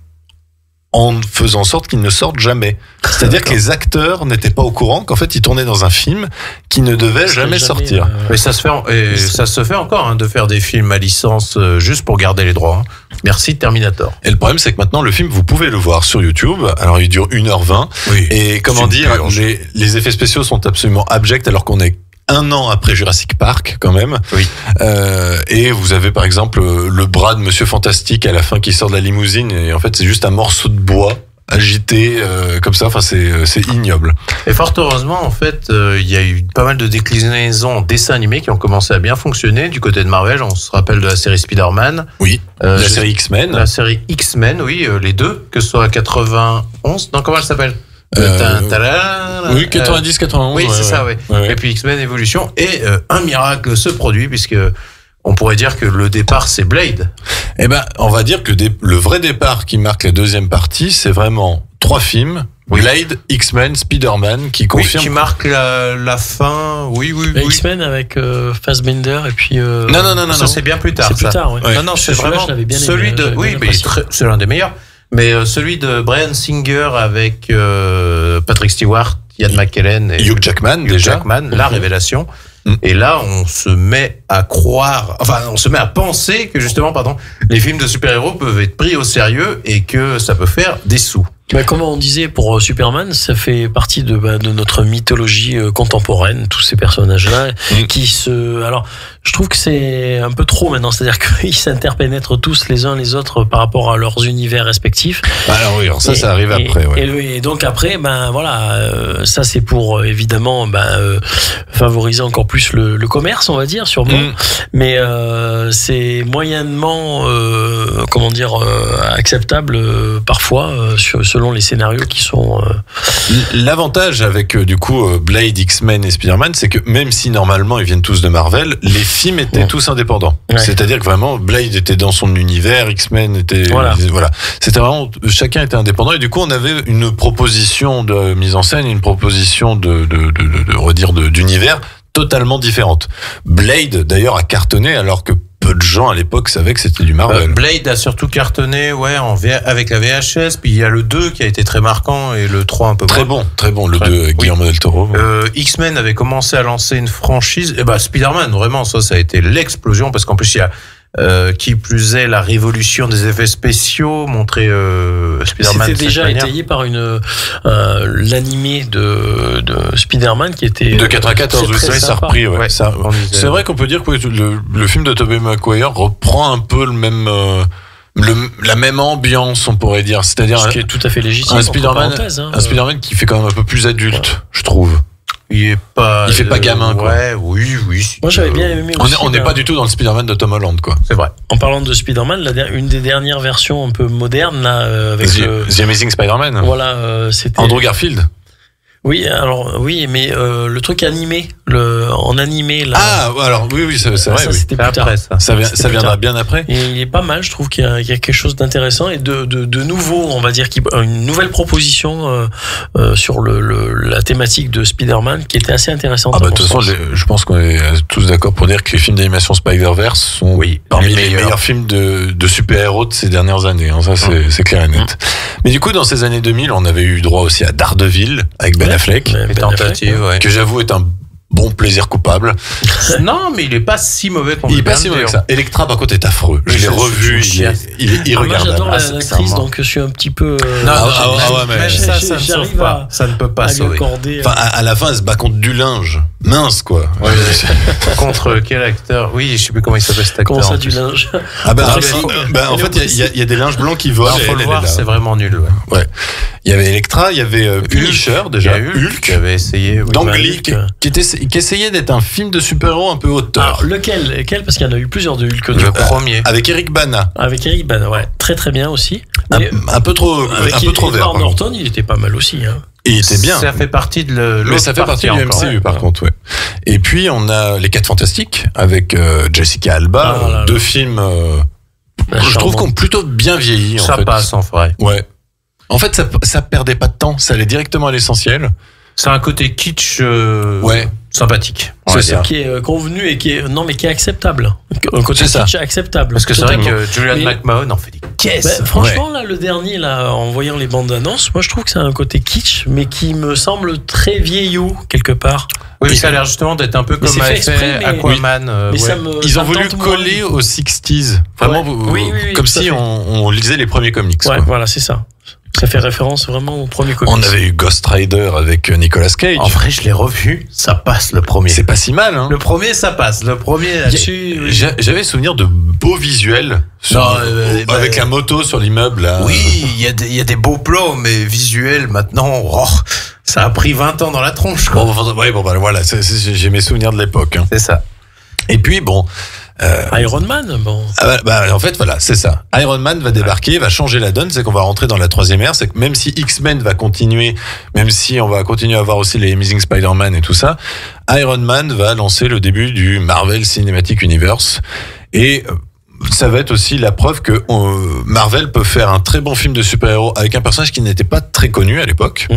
en faisant en sorte qu'ils ne sortent jamais. C'est-à-dire que les acteurs n'étaient pas au courant qu'en fait ils tournaient dans un film qui ne devait jamais sortir. Mais ça se fait encore de faire des films à licence juste pour garder les droits. Merci Terminator. Et le problème c'est que maintenant le film vous pouvez le voir sur YouTube. Alors il dure 1h20 et comment dire, les effets spéciaux sont absolument abjects alors qu'on est 1 an après Jurassic Park, quand même. Oui. Et vous avez, par exemple, le bras de Monsieur Fantastique à la fin qui sort de la limousine. Et en fait, c'est juste un morceau de bois agité, comme ça. Enfin, c'est ignoble. Et fort heureusement, en fait, il y a eu pas mal de déclinaisons en dessin animé qui ont commencé à bien fonctionner. Du côté de Marvel, on se rappelle de la série Spider-Man. Oui. La série X-Men. La série X-Men, oui, les deux, que ce soit à 91. Non, comment elle s'appelle? Oui, 90-91. Oui, c'est ça, oui. Et puis X-Men Evolution. Et un miracle se produit, puisque on pourrait dire que le départ, c'est Blade. Eh ben, on va dire que le vrai départ qui marque la deuxième partie, c'est vraiment 3 films. Oui. Blade, X-Men, Spider-Man, qui confirme. Oui, qui marque la fin. Oui. X-Men avec Fassbender et puis. Non. Ça, c'est bien plus tard. C'est plus tard, oui. Non, c'est vraiment celui de. Oui, mais c'est l'un des meilleurs. Mais celui de Bryan Singer avec Patrick Stewart, Ian McKellen et Hugh Jackman, la révélation. Et là, on se met à penser que justement, les films de super-héros peuvent être pris au sérieux et que ça peut faire des sous. Bah, comme on disait pour Superman, ça fait partie de notre mythologie contemporaine, tous ces personnages-là Alors, je trouve que c'est un peu trop maintenant, c'est-à-dire qu'ils s'interpénètrent tous les uns les autres par rapport à leurs univers respectifs. Alors oui, ça arrive après. Et donc après, ça c'est pour évidemment favoriser encore plus le commerce, on va dire, sûrement. Mais c'est moyennement, acceptable parfois selon les scénarios qui sont. L'avantage avec du coup Blade, X-Men et Spider-Man, c'est que même si normalement ils viennent tous de Marvel, les films étaient tous indépendants. Ouais. C'est-à-dire que vraiment, Blade était dans son univers, X-Men était... Voilà. C'était vraiment... Chacun était indépendant et du coup, on avait une proposition de mise en scène, une proposition d'univers totalement différente. Blade, d'ailleurs, a cartonné alors que peu de gens à l'époque savaient que c'était du Marvel. Blade a surtout cartonné avec la VHS, puis il y a le 2 qui a été très marquant et le 3 un peu moins. Très bon, le 2 avec Guillermo del Toro. X-Men avait commencé à lancer une franchise, et Spider-Man, vraiment, ça a été l'explosion, parce qu'en plus il y a qui plus est la révolution des effets spéciaux montré Spider-Man. C'était déjà étayé par l'animé de Spider-Man qui était de 94. Ça a repris. Ouais. C'est vrai qu'on peut dire que le film de Tobey Maguire reprend un peu le même. La même ambiance, on pourrait dire. C'est-à-dire ce qui est tout à fait légitime. Un Spider-Man qui fait quand même un peu plus adulte, je trouve. Il fait pas gamin, quoi. Oui. Moi, j'avais bien aimé aussi. On n'est pas du tout dans le Spider-Man de Tom Holland, quoi. C'est vrai. En parlant de Spider-Man, une des dernières versions un peu modernes, là, avec The Amazing Spider-Man. Voilà, c'était. Andrew Garfield. Oui, mais le truc animé, en animé là. Ah, alors oui, c'est vrai. Ça, c'était plus tard. Ça viendra bien après. Et il est pas mal, je trouve qu'il y a quelque chose d'intéressant et de nouveau, on va dire, une nouvelle proposition sur la thématique de Spider-Man qui était assez intéressante. De toute façon, je pense qu'on est tous d'accord pour dire que les films d'animation Spider-Verse sont parmi les meilleurs films de super-héros de ces dernières années. Ça, c'est clair et net. Mais du coup, dans ces années 2000, on avait eu droit aussi à Daredevil avec Ben Affleck, que j'avoue est un bon plaisir coupable. Non, mais il est pas si mauvais qu'on Il est pas si mauvais que ça. Electra, par contre, est affreux. Je l'ai revu, il est irregardable. Moi, j'adore l'actrice, donc je suis un petit peu... mais ça ne peut pas sauver. À la fin, elle se bat contre du linge. Mince, quoi. Contre quel acteur? Oui, je sais plus comment il s'appelle cet acteur. Comment ça, du linge? En fait, il y a des linges blancs qui volent. Il faut le voir, c'est vraiment nul. Ouais. Il y avait Electra, il y avait Punisher, déjà. Hulk qui avait essayé. D'Angly, qui essayait d'être un film de super-héros un peu auteur. Alors, lequel? Parce qu'il y en a eu plusieurs de Hulk. Le premier. Avec Eric Bana. Ouais. Très très bien aussi. Un peu trop vert. Edward Norton, il était pas mal aussi. Il était bien. Ça fait partie de l'autre Mais ça fait partie du MCU, par contre, ouais. Et puis, on a Les 4 Fantastiques, avec Jessica Alba. Deux films, je trouve qu'on plutôt bien vieilli, ça passe, en vrai. Ouais. En fait, ça perdait pas de temps. Ça allait directement à l'essentiel. C'est un côté kitsch sympathique. C'est ça. Qui est convenu et qui est acceptable. Un côté kitsch acceptable. Parce que c'est vrai que Julian McMahon en fait des caisses. Franchement, là, le dernier, là, en voyant les bandes annonces, moi je trouve que c'est un côté kitsch, mais qui me semble très vieillot, quelque quelque Oui, mais ça a l'air justement d'être un peu comme avait fait Aquaman. Ils ont voulu coller aux 60s. Vraiment, comme si on lisait les premiers comics. Ouais, voilà, c'est ça. Ça fait référence vraiment au premier comics. On avait eu Ghost Rider avec Nicolas Cage. En vrai, je l'ai revu. Ça passe le premier. C'est pas si mal, hein. Le premier, ça passe. Le premier là-dessus. J'avais souvenir de beaux visuels. Avec la moto sur l'immeuble, là. Oui, il y a des beaux plans, mais visuels, maintenant, ça a pris 20 ans dans la tronche, quoi. Voilà. J'ai mes souvenirs de l'époque. C'est ça. Et puis, Iron Man, en fait, voilà, c'est ça. Iron Man va débarquer, va changer la donne, c'est qu'on va rentrer dans la troisième ère, c'est que même si X-Men va continuer, même si on va continuer à avoir aussi les Amazing Spider-Man et tout ça, Iron Man va lancer le début du Marvel Cinematic Universe. Et ça va être aussi la preuve que Marvel peut faire un très bon film de super-héros avec un personnage qui n'était pas très connu à l'époque.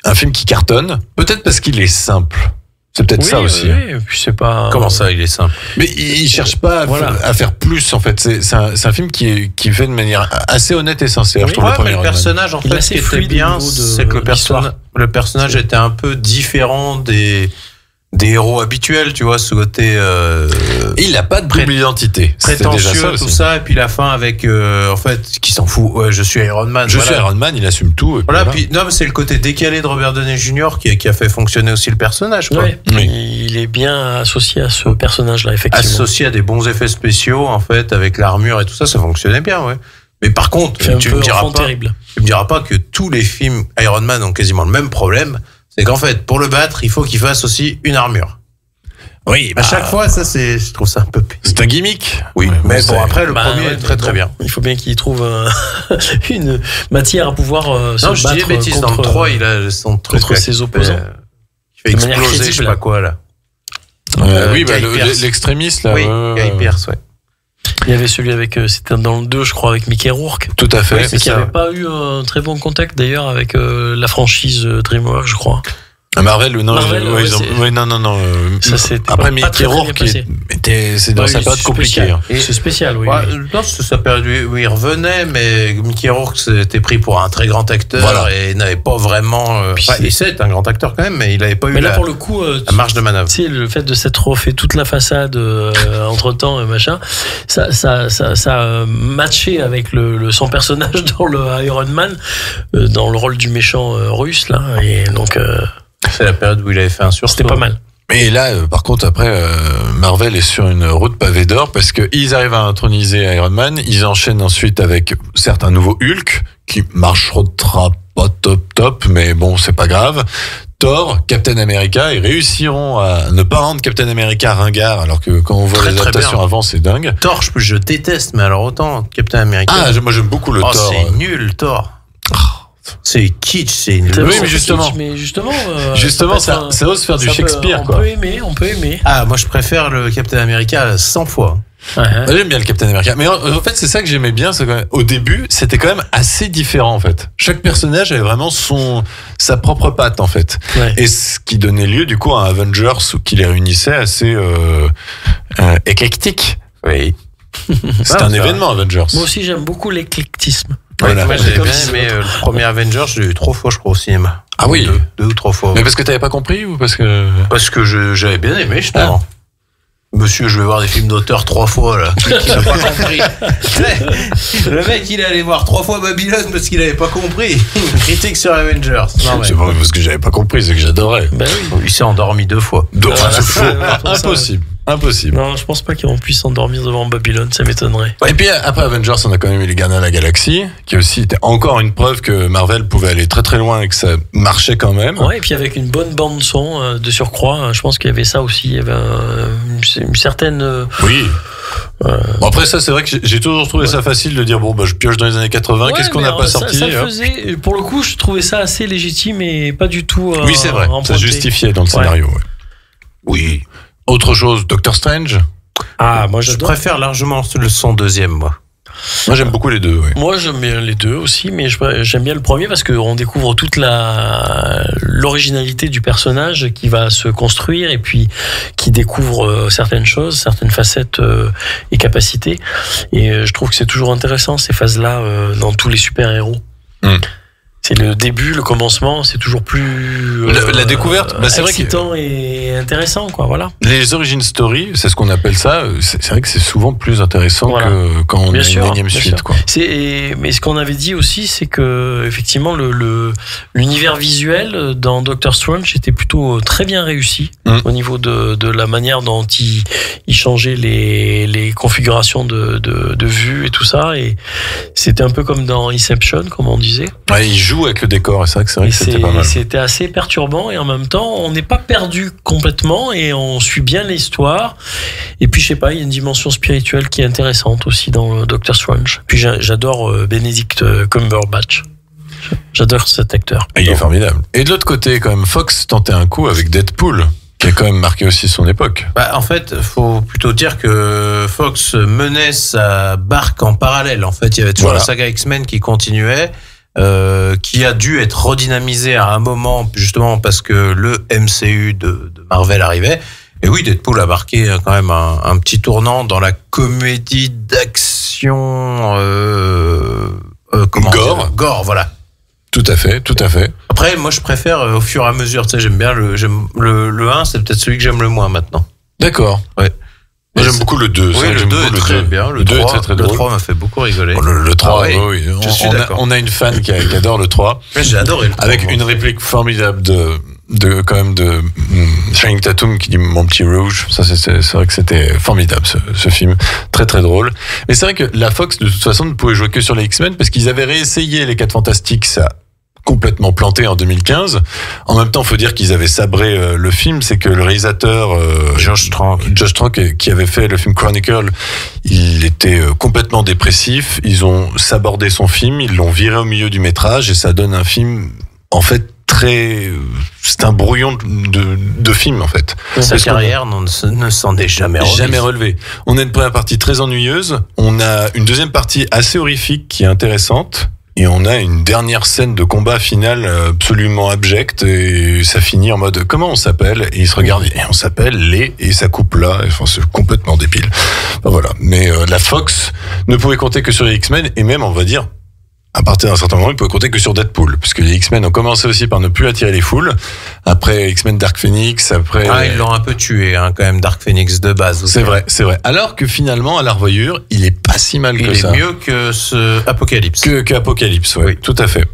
Un film qui cartonne, peut-être parce qu'il est simple. C'est peut-être ça aussi. Oui, et puis c'est pas. Comment ça, il est simple? Mais il cherche pas à faire plus, en fait. C'est un film qui fait de manière assez honnête et sincère. Je trouve le personnage, en fait, ce qui était bien, c'est que le personnage était un peu différent des héros habituels, tu vois, ce côté il n'a pas de double identité, prétentieux, tout ça, et puis la fin avec en fait qui s'en fout, je suis Iron Man, suis Iron Man, il assume tout, et puis non, mais c'est le côté décalé de Robert Downey Jr. qui a fait fonctionner aussi le personnage, quoi. Il est bien associé à ce personnage là, effectivement, associé à des bons effets spéciaux, en fait, avec l'armure et tout ça fonctionnait bien, mais par contre tu me diras pas que tous les films Iron Man ont quasiment le même problème. C'est qu'en fait, pour le battre, il faut qu'il fasse aussi une armure. Oui, à chaque fois, ça, je trouve ça un peu pénible. C'est un gimmick. Oui, mais bon, après, le premier est très très bien. Il faut bien qu'il trouve une matière à pouvoir se battre. Non, je dis des bêtises. Dans le 3, il a son truc contre ses opposants. Il fait exploser, je sais pas quoi, là. Oui, Guy Pearce. l'extrémiste, là. Oui, Guy Pearce, ouais. Il y avait celui avec, c'était dans le 2, je crois, avec Mickey Rourke. Tout à fait. Mais c'est qui ça. n'avait pas eu un très bon contact d'ailleurs avec la franchise DreamWorks, je crois. Marvel, non, Marvel, ouais, ouais, ils ont- c'est- ouais, non. Ça, c'était Après, pas Mickey très bien Rourke, passé. c'est dans Oui, sa période c'est compliquée. spécial. hein. C'est spécial, oui. Ouais, oui. non, c'est sa période où il revenait, mais Mickey Rourke s'était pris pour un très grand acteur Voilà. et n'avait pas vraiment. Puis Et c'est un grand acteur quand même, mais il n'avait pas eu Mais là, la, pour le coup, la marge de manœuvre. tu sais, le fait de s'être refait toute la façade entre temps et machin, ça a matché avec son personnage dans le Iron Man, dans le rôle du méchant russe, là. Et donc, C'est la période où il avait fait un sursaut. c'était pas mal. Mais là, par contre, après, Marvel est sur une route pavée d'or parce qu'ils arrivent à introniser Iron Man. Ils enchaînent ensuite avec, certes, un nouveau Hulk qui marchera pas top, mais bon, c'est pas grave. Thor, Captain America, ils réussiront à ne pas rendre Captain America ringard, alors que quand on voit Très, les très adaptations bien. avant, c'est dingue. Thor, je déteste, mais alors autant Captain America. Moi j'aime beaucoup le Oh, Thor. c'est nul, Thor. C'est kitsch, c'est nul. C'est Oui, bon, mais justement. Mais justement, Justement, peut être ça ose faire du ça peut- Shakespeare, on quoi. On peut aimer. Ah, moi je préfère le Captain America 100 fois. Ouais, hein. J'aime bien le Captain America. Mais en fait, c'est ça que j'aimais bien. C'est quand même, au début, c'était quand même assez différent, en fait. Chaque personnage avait vraiment sa propre patte, en fait. Ouais. Et ce qui donnait lieu, du coup, à un Avengers qui les réunissait assez éclectique. Oui. C'était Ah, un ça. événement, Avengers. Moi aussi, j'aime beaucoup l'éclectisme. Voilà. Moi j'ai Comme bien si- aimé le premier Avengers, je l'ai vu 3 fois, je crois, au cinéma. Ah oui. Deux ou 3 fois. Mais parce que t'avais pas compris ou parce que... Parce que j'avais bien aimé, justement. Monsieur, je vais voir des films d'auteur 3 fois, là. Qui n'a pas compris. Le mec, il est allé voir 3 fois Babylone parce qu'il avait pas compris. Une critique sur Avengers. Non, mais C'est pas parce que j'avais pas compris, c'est que j'adorais. Ben oui. il s'est endormi 2 fois. Donc, Voilà, c'est faux. ça, Impossible. Impossible. Non, je pense pas qu'on puisse s'endormir devant Babylone, ça m'étonnerait. Et puis après Avengers, on a quand même eu les Gardiens de la Galaxie, qui aussi était encore une preuve que Marvel pouvait aller très très loin et que ça marchait quand même. Ouais, et puis avec une bonne bande son de surcroît, je pense qu'il y avait ça aussi. Il y avait une certaine. Oui. Bon, après ça, c'est vrai que j'ai toujours trouvé ça facile de dire bon, bah, je pioche dans les années 80, Ouais, qu'est-ce qu'on mais n'a pas ça sorti le hop. faisait, pour le coup, je trouvais ça assez légitime et pas du tout. Oui, c'est vrai, ça emprunté. justifiait dans le Ouais. scénario. Ouais. Oui. Autre chose, Doctor Strange. Ah, moi Je j'adore. préfère largement le son deuxième, moi. Moi, j'aime beaucoup les deux. Ouais. Moi, j'aime bien les deux aussi, mais j'aime bien le premier parce qu'on découvre toute l'originalité du personnage qui va se construire et puis qui découvre certaines choses, certaines facettes et capacités. Et je trouve que c'est toujours intéressant ces phases-là dans tous les super-héros. Mm. C'est le début, le commencement, c'est toujours plus La découverte, bah, c'est vrai que- excitant et intéressant, quoi. Voilà. Les origin story, c'est ce qu'on appelle ça. C'est vrai que c'est souvent plus intéressant Voilà. que quand on Bien a sûr, une énième bien suite. sûr. Quoi. Mais ce qu'on avait dit aussi, c'est que effectivement l'univers visuel dans Doctor Strange était plutôt très bien réussi au niveau de la manière dont il changeait les configurations de vue et tout ça. Et c'était un peu comme dans Inception, comme on disait. Ouais, il joue avec le décor et c'est vrai que Et c'était pas mal. c'était assez perturbant et en même temps, on n'est pas perdu complètement et on suit bien l'histoire. Et puis, je sais pas, il y a une dimension spirituelle qui est intéressante aussi dans Doctor Strange. Puis, j'adore Benedict Cumberbatch. J'adore cet acteur. Il est formidable. Et de l'autre côté, quand même, Fox tentait un coup avec Deadpool, qui a quand même marqué aussi son époque. Bah, en fait, faut plutôt dire que Fox menait sa barque en parallèle. En fait, il y avait toujours Voilà. la saga X-Men qui continuait, qui a dû être redynamisée à un moment, justement parce que le MCU de Marvel arrivait. Et oui, Deadpool a marqué quand même un petit tournant dans la comédie d'action gore, voilà. Tout à fait, tout à fait. Après, moi, je préfère au fur et à mesure. Tu sais, j'aime bien le 1, c'est peut-être celui que j'aime le moins maintenant. D'accord. Ouais. Moi, j'aime beaucoup le 2. Oui, le 2 est très bien. Le 2 est 3, très très le drôle. 3 m'a fait beaucoup rigoler. Bon, le 3, Ah oui, oui. je suis d'accord. On a une fan qui adore le 3. Ouais, j'ai adoré le 3. Avec une réplique formidable quand même de Channing Tatum qui dit mon petit rouge. Ça, c'est vrai que c'était formidable ce film. Très très drôle. Mais c'est vrai que la Fox, de toute façon, ne pouvait jouer que sur les X-Men parce qu'ils avaient réessayé les 4 Fantastiques. Ça complètement planté en 2015. En même temps, faut dire qu'ils avaient sabré le film. C'est que le réalisateur Josh Trank, qui avait fait le film Chronicle, il était complètement dépressif. Ils ont sabordé son film, ils l'ont viré au milieu du métrage et ça donne un film en fait c'est un brouillon de film en fait. Sa carrière ne s'en est jamais relevé. On a une première partie très ennuyeuse, on a une deuxième partie assez horrifique qui est intéressante, et on a une dernière scène de combat finale absolument abjecte, et ça finit en mode comment on s'appelle, et ils se regardent et on s'appelle et ça coupe là, enfin c'est complètement débile. Enfin, voilà. Mais la Fox ne pouvait compter que sur les X-Men, et même on va dire à partir d'un certain moment, il pouvait compter que sur Deadpool, parce que les X-Men ont commencé aussi par ne plus attirer les foules. Après X-Men Dark Phoenix, après... ils l'ont un peu tué, quand même, Dark Phoenix de base. C'est vrai. Alors que finalement, à la revoyure, il est pas si mal que ça. Il est mieux que ce Apocalypse. Que Apocalypse, oui, tout à fait.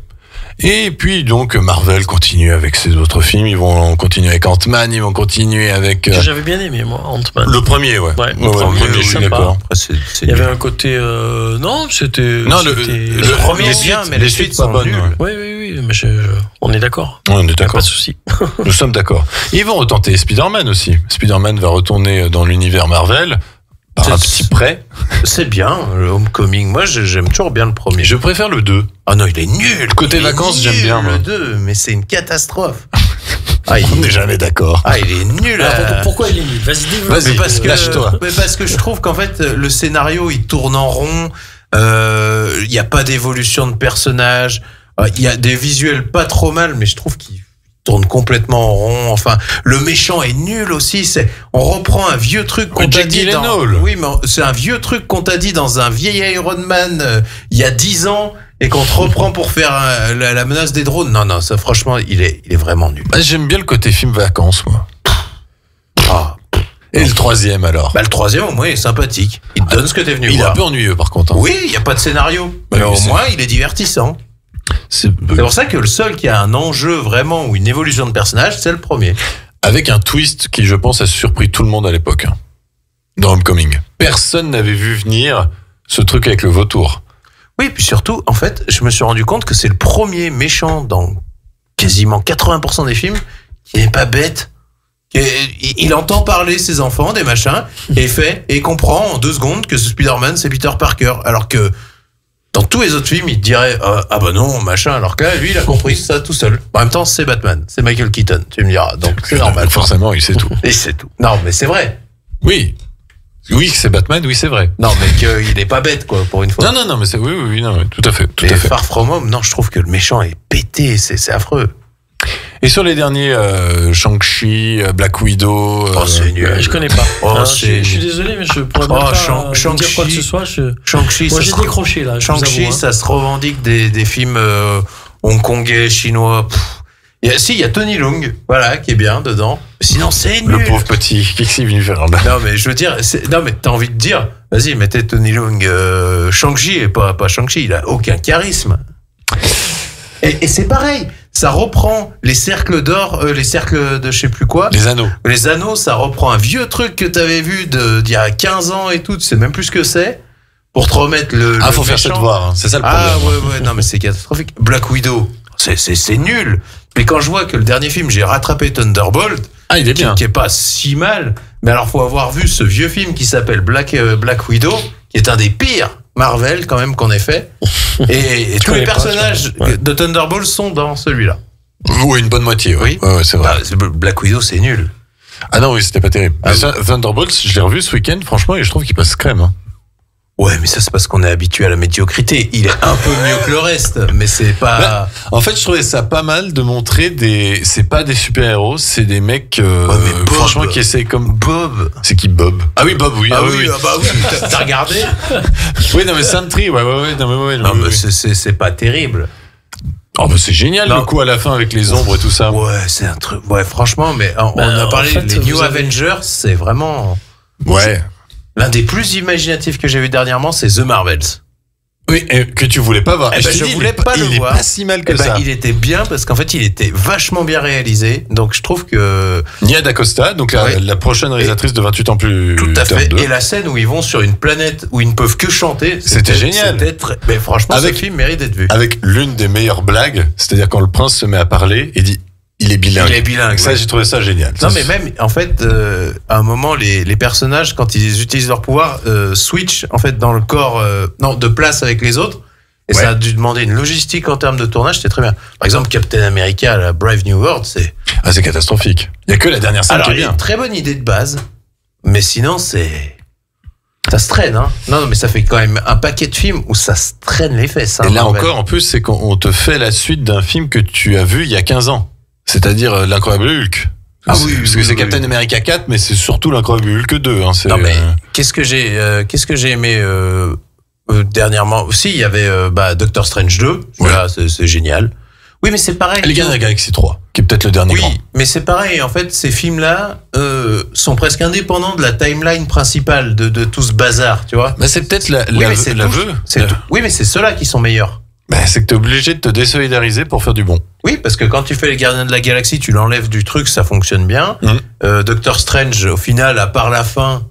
Et puis donc Marvel continue avec ses autres films, ils vont continuer avec Ant-Man, ils vont continuer avec... J'avais bien aimé moi Ant-Man. Le premier, ouais. Le premier, je suis d'accord. Il y avait un côté... Non, c'était... Non, le premier est bien, mais les suites sont bonnes. Oui, mais on est d'accord. On est d'accord. Pas de souci. Nous sommes d'accord. Et ils vont retenter Spider-Man aussi. Spider-Man va retourner dans l'univers Marvel. Par un petit prêt. C'est bien, le Homecoming. Moi, j'aime toujours bien le premier. Je préfère le 2. Ah non, il est nul. Côté vacances, j'aime bien. Le 2, mais c'est une catastrophe. On n'est jamais d'accord. Il est nul. Pourquoi il est nul? Vas-y, lâche-toi. Parce que je trouve qu'en fait, le scénario, il tourne en rond. Il n'y a pas d'évolution de personnage. Il y a des visuels pas trop mal, mais je trouve qu'il tourne complètement en rond. Enfin, le méchant est nul aussi. On reprend un vieux truc qu'on t'a dit Oui, mais c'est un vieux truc qu'on t'a dit dans un vieil Iron Man il y a 10 ans et qu'on te reprend pour faire la menace des drones. Non, ça franchement, il est vraiment nul. J'aime bien le côté film vacances, moi. Et le troisième alors? Le troisième au moins il est sympathique. Il te donne ce que t'es venu voir. Il est un peu ennuyeux par contre. Oui, il n'y a pas de scénario. Mais au moins il est divertissant. C'est pour ça que le seul qui a un enjeu vraiment ou une évolution de personnage, c'est le premier. Avec un twist qui, je pense, a surpris tout le monde à l'époque. Dans Homecoming. Personne n'avait vu venir ce truc avec le vautour. Oui, puis surtout, en fait, je me suis rendu compte que c'est le premier méchant dans quasiment 80% des films qui n'est pas bête. Il entend parler ses enfants, des machins, et comprend en 2 secondes que ce Spider-Man, c'est Peter Parker. Alors que dans tous les autres films, il te dirait non, machin. Alors que là, lui, il a compris ça tout seul. En même temps, c'est Batman, c'est Michael Keaton, tu me diras. Donc c'est normal. Forcément, il sait tout. Et c'est tout. Non, mais c'est vrai. Oui, c'est Batman, oui, c'est vrai. Non, mais qu'il est pas bête, quoi, pour une fois. Non, mais c'est oui, non, tout à fait. Far From Home, non, je trouve que le méchant est pété, c'est affreux. Et sur les derniers, Shang-Chi, Black Widow... c'est nul. Je connais pas. Je suis désolé, mais je pourrais pas dire quoi que ce soit. Shang-Chi, moi, j'ai décroché, là. Shang-Chi, ça se revendique des films hongkongais, chinois. Il y a Tony Leung, voilà, qui est bien dedans. Sinon, c'est nul. Le pauvre petit, qu'est-ce qu'il est venu faire là? Non, mais je veux dire, mais t'as envie de dire, vas-y, mettez Tony Leung, Shang-Chi, et pas Shang-Chi, il a aucun charisme. Et c'est pareil. Ça reprend les cercles d'or, les cercles de je sais plus quoi. Les anneaux. Les anneaux, ça reprend un vieux truc que t'avais vu d'il y a 15 ans et tout. Tu sais même plus ce que c'est. Pour te remettre le faut faire ça de voir. C'est ça le problème. Ouais, non, mais c'est catastrophique. Black Widow, c'est nul. Mais quand je vois que le dernier film, j'ai rattrapé Thunderbolt. Il est bien. Qui est pas si mal. Mais alors, faut avoir vu ce vieux film qui s'appelle Black Widow, qui est un des pires Marvel quand même qu'on ait fait. Et tous les personnages de Thunderbolt sont dans celui-là. Oui, une bonne moitié. Oui, c'est vrai. Black Widow, c'est nul. Ah non, oui, c'était pas terrible. Thunderbolt, je l'ai revu ce week-end, franchement, et je trouve qu'il passe crème. Ouais, mais ça, c'est parce qu'on est habitué à la médiocrité. Il est un peu mieux que le reste, mais c'est pas... en fait, je trouvais ça pas mal de montrer c'est pas des super-héros, c'est des mecs, franchement, qui essaient comme... Bob. C'est qui, Bob? Ah oui, Bob, oui. Oui. T'as regardé? Oui, non, mais Sentry, Non, mais c'est pas terrible. C'est génial, le coup à la fin avec les ombres et tout ça. Ouais, c'est un truc... Ouais, franchement, mais on a parlé des New Avengers, c'est vraiment... Ouais. L'un des plus imaginatifs que j'ai vu dernièrement, c'est The Marvels. Oui, que tu voulais pas voir. Je voulais pas le voir. Il est pas si mal que ça. Il était bien parce qu'en fait, il était vachement bien réalisé. Donc, je trouve que... Nia DaCosta, donc la prochaine réalisatrice de 28 ans plus tard. Tout à fait. Et la scène où ils vont sur une planète où ils ne peuvent que chanter. C'était génial. Mais franchement, ce film mérite d'être vu. Avec l'une des meilleures blagues, c'est-à-dire quand le prince se met à parler et dit... Il est bilingue. Ça, j'ai trouvé ça génial. Non, mais même, en fait, à un moment, les personnages, quand ils utilisent leur pouvoir, switch, en fait, dans le corps, de place avec les autres. Et ça a dû demander une logistique en termes de tournage, c'était très bien. Par exemple, Captain America, la Brave New World, c'est catastrophique. Il y a que la dernière scène qui est il y a bien. une très bonne idée de base, mais sinon ça se traîne, hein. Non, mais ça fait quand même un paquet de films où ça se traîne les fesses. Et là encore, en plus, c'est qu'on te fait la suite d'un film que tu as vu il y a 15 ans. C'est-à-dire l'Incroyable Hulk. Parce que c'est Captain America 4, mais c'est surtout l'Incroyable Hulk 2. Hein, non, mais qu'est-ce que j'ai aimé dernièrement aussi, il y avait Doctor Strange 2. Voilà, c'est génial. Oui, mais c'est pareil. Les Gardiens de la Galaxie 3, qui est peut-être le dernier grand. Oui, mais c'est pareil. En fait, ces films-là sont presque indépendants de la timeline principale de tout ce bazar, tu vois. Bah, c'est peut-être l'aveu. Oui, mais c'est ceux-là qui sont meilleurs. Bah, c'est que t'es obligé de te désolidariser pour faire du bon. Oui, parce que quand tu fais les Gardiens de la Galaxie, tu l'enlèves du truc, ça fonctionne bien. Doctor Strange, au final, à part la fin,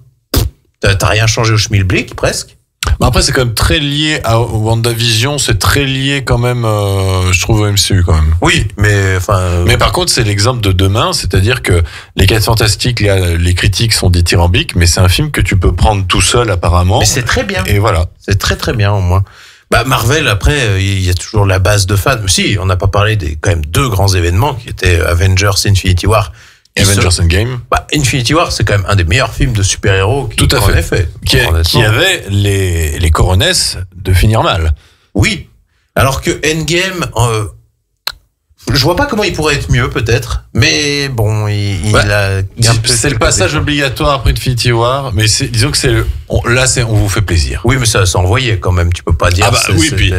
t'as rien changé au schmilblick, presque. Mais après, c'est quand même très lié à WandaVision, c'est très lié quand même, je trouve, au MCU quand même. Oui, mais enfin. Mais par contre, c'est l'exemple de demain, c'est-à-dire que Les 4 Fantastiques, les critiques sont dithyrambiques, mais c'est un film que tu peux prendre tout seul apparemment. Mais c'est très bien. Et voilà. C'est très très bien au moins. Marvel, après, il y a toujours la base de fans. Si, on n'a pas parlé des quand même 2 grands événements qui étaient Avengers Infinity War. Avengers Endgame. Infinity War, c'est quand même un des meilleurs films de super-héros tout à fait. Qui avait les coronesses de finir mal. Oui. Alors que Endgame, je vois pas comment il pourrait être mieux, peut-être. Mais bon, c'est le passage obligatoire après Infinity War, mais disons que on vous fait plaisir. Oui, mais ça envoyait quand même. Tu peux pas dire. Puis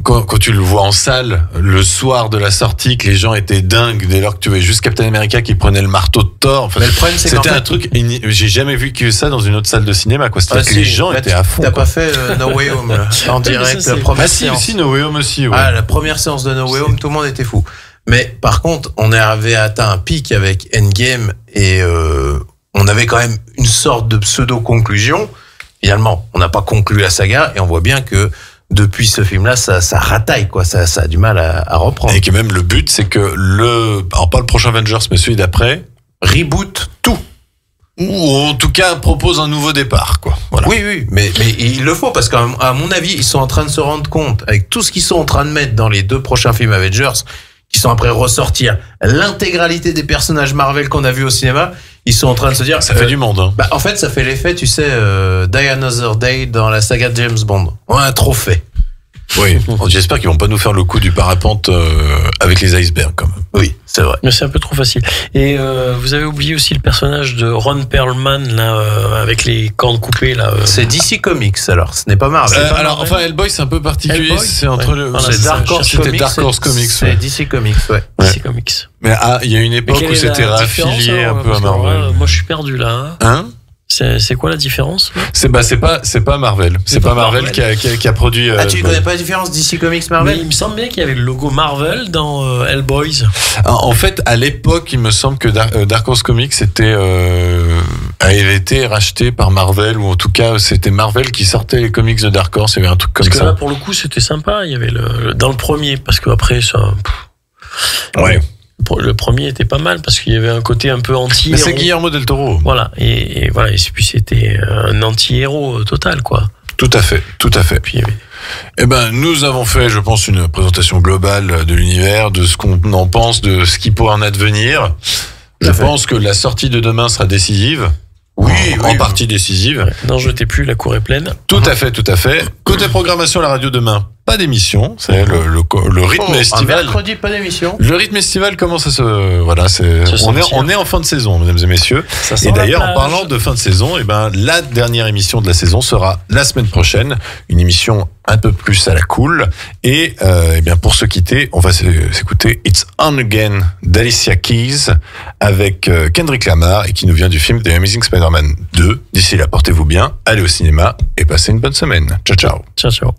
quand tu le vois en salle, le soir de la sortie, que les gens étaient dingues dès lors que tu voyais juste Captain America qui prenait le marteau de Thor. Enfin, mais le problème, c'est c'était un truc, j'ai jamais vu que ça dans une autre salle de cinéma, quoi. C'est-à-dire que les gens étaient à fond. T'as pas fait No Way Home, là, en direct, la première séance. Si, No Way Home aussi, ouais. La première séance de No Way Home, tout le monde était fou. Mais par contre, on avait atteint un pic avec Endgame et on avait quand même une sorte de pseudo-conclusion. Finalement, on n'a pas conclu la saga et on voit bien que depuis ce film-là, ça rataille, quoi. Ça a du mal à reprendre. Et que même le but, c'est que alors pas le prochain Avengers, mais celui d'après, reboot tout. Ou en tout cas propose un nouveau départ, quoi. Voilà. Oui, mais il le faut parce qu'à mon avis, ils sont en train de se rendre compte avec tout ce qu'ils sont en train de mettre dans les 2 prochains films Avengers, qui sont après ressortir l'intégralité des personnages Marvel qu'on a vus au cinéma. Ils sont en train de se dire... Ça fait du monde. Hein. En fait, ça fait l'effet, tu sais, Die Another Day dans la saga de James Bond. Un trophée. Oui, j'espère qu'ils vont pas nous faire le coup du parapente avec les icebergs, quand même. Oui, c'est vrai. Mais c'est un peu trop facile. Et vous avez oublié aussi le personnage de Ron Perlman, là, avec les cornes coupées, là. C'est DC Comics, alors. Ce n'est pas Marvel. Alors, enfin, Hellboy, c'est un peu particulier. Hellboy, c'est entre c'est Dark Horse Comics. Dark Horse Comics. C'est DC Comics, ouais. DC Comics. Mais il y a une époque où c'était raffilié un peu à Marvel. Moi, je suis perdu, là. Hein? C'est quoi la différence? C'est pas Marvel. C'est pas Marvel qui a produit. Tu connais pas la différence DC Comics Marvel? Mais il me semble bien qu'il y avait le logo Marvel dans Hellboy. En fait, à l'époque, il me semble que Dark Horse Comics avait été racheté par Marvel, ou en tout cas, c'était Marvel qui sortait les comics de Dark Horse. Il y avait un truc comme ça. Parce que là, pour le coup, c'était sympa. Il y avait dans le premier, parce qu'après ça. Ouais. Le premier était pas mal parce qu'il y avait un côté un peu anti-héros. Mais c'est Guillermo del Toro. Voilà, et voilà, et puis c'était un anti-héros total, quoi. Tout à fait. Puis, eh ben, nous avons fait, je pense, une présentation globale de l'univers, de ce qu'on en pense, de ce qui pourrait en advenir. Je pense que la sortie de demain sera décisive. Oui, en partie décisive. Ouais. N'en jetez plus, la cour est pleine. Tout à fait. Côté programmation, la radio demain, pas d'émission. C'est le rythme estival. Mercredi, pas d'émission. Le rythme estival commence à on est en fin de saison, mesdames et messieurs. Et d'ailleurs, en parlant de fin de saison, la dernière émission de la saison sera la semaine prochaine. Une émission un peu plus à la cool. Et pour se quitter, on va s'écouter It's On Again d'Alicia Keys avec Kendrick Lamar et qui nous vient du film The Amazing Spider-Man 2. D'ici là, portez-vous bien, allez au cinéma et passez une bonne semaine. Ciao, ciao. Ciao, ciao.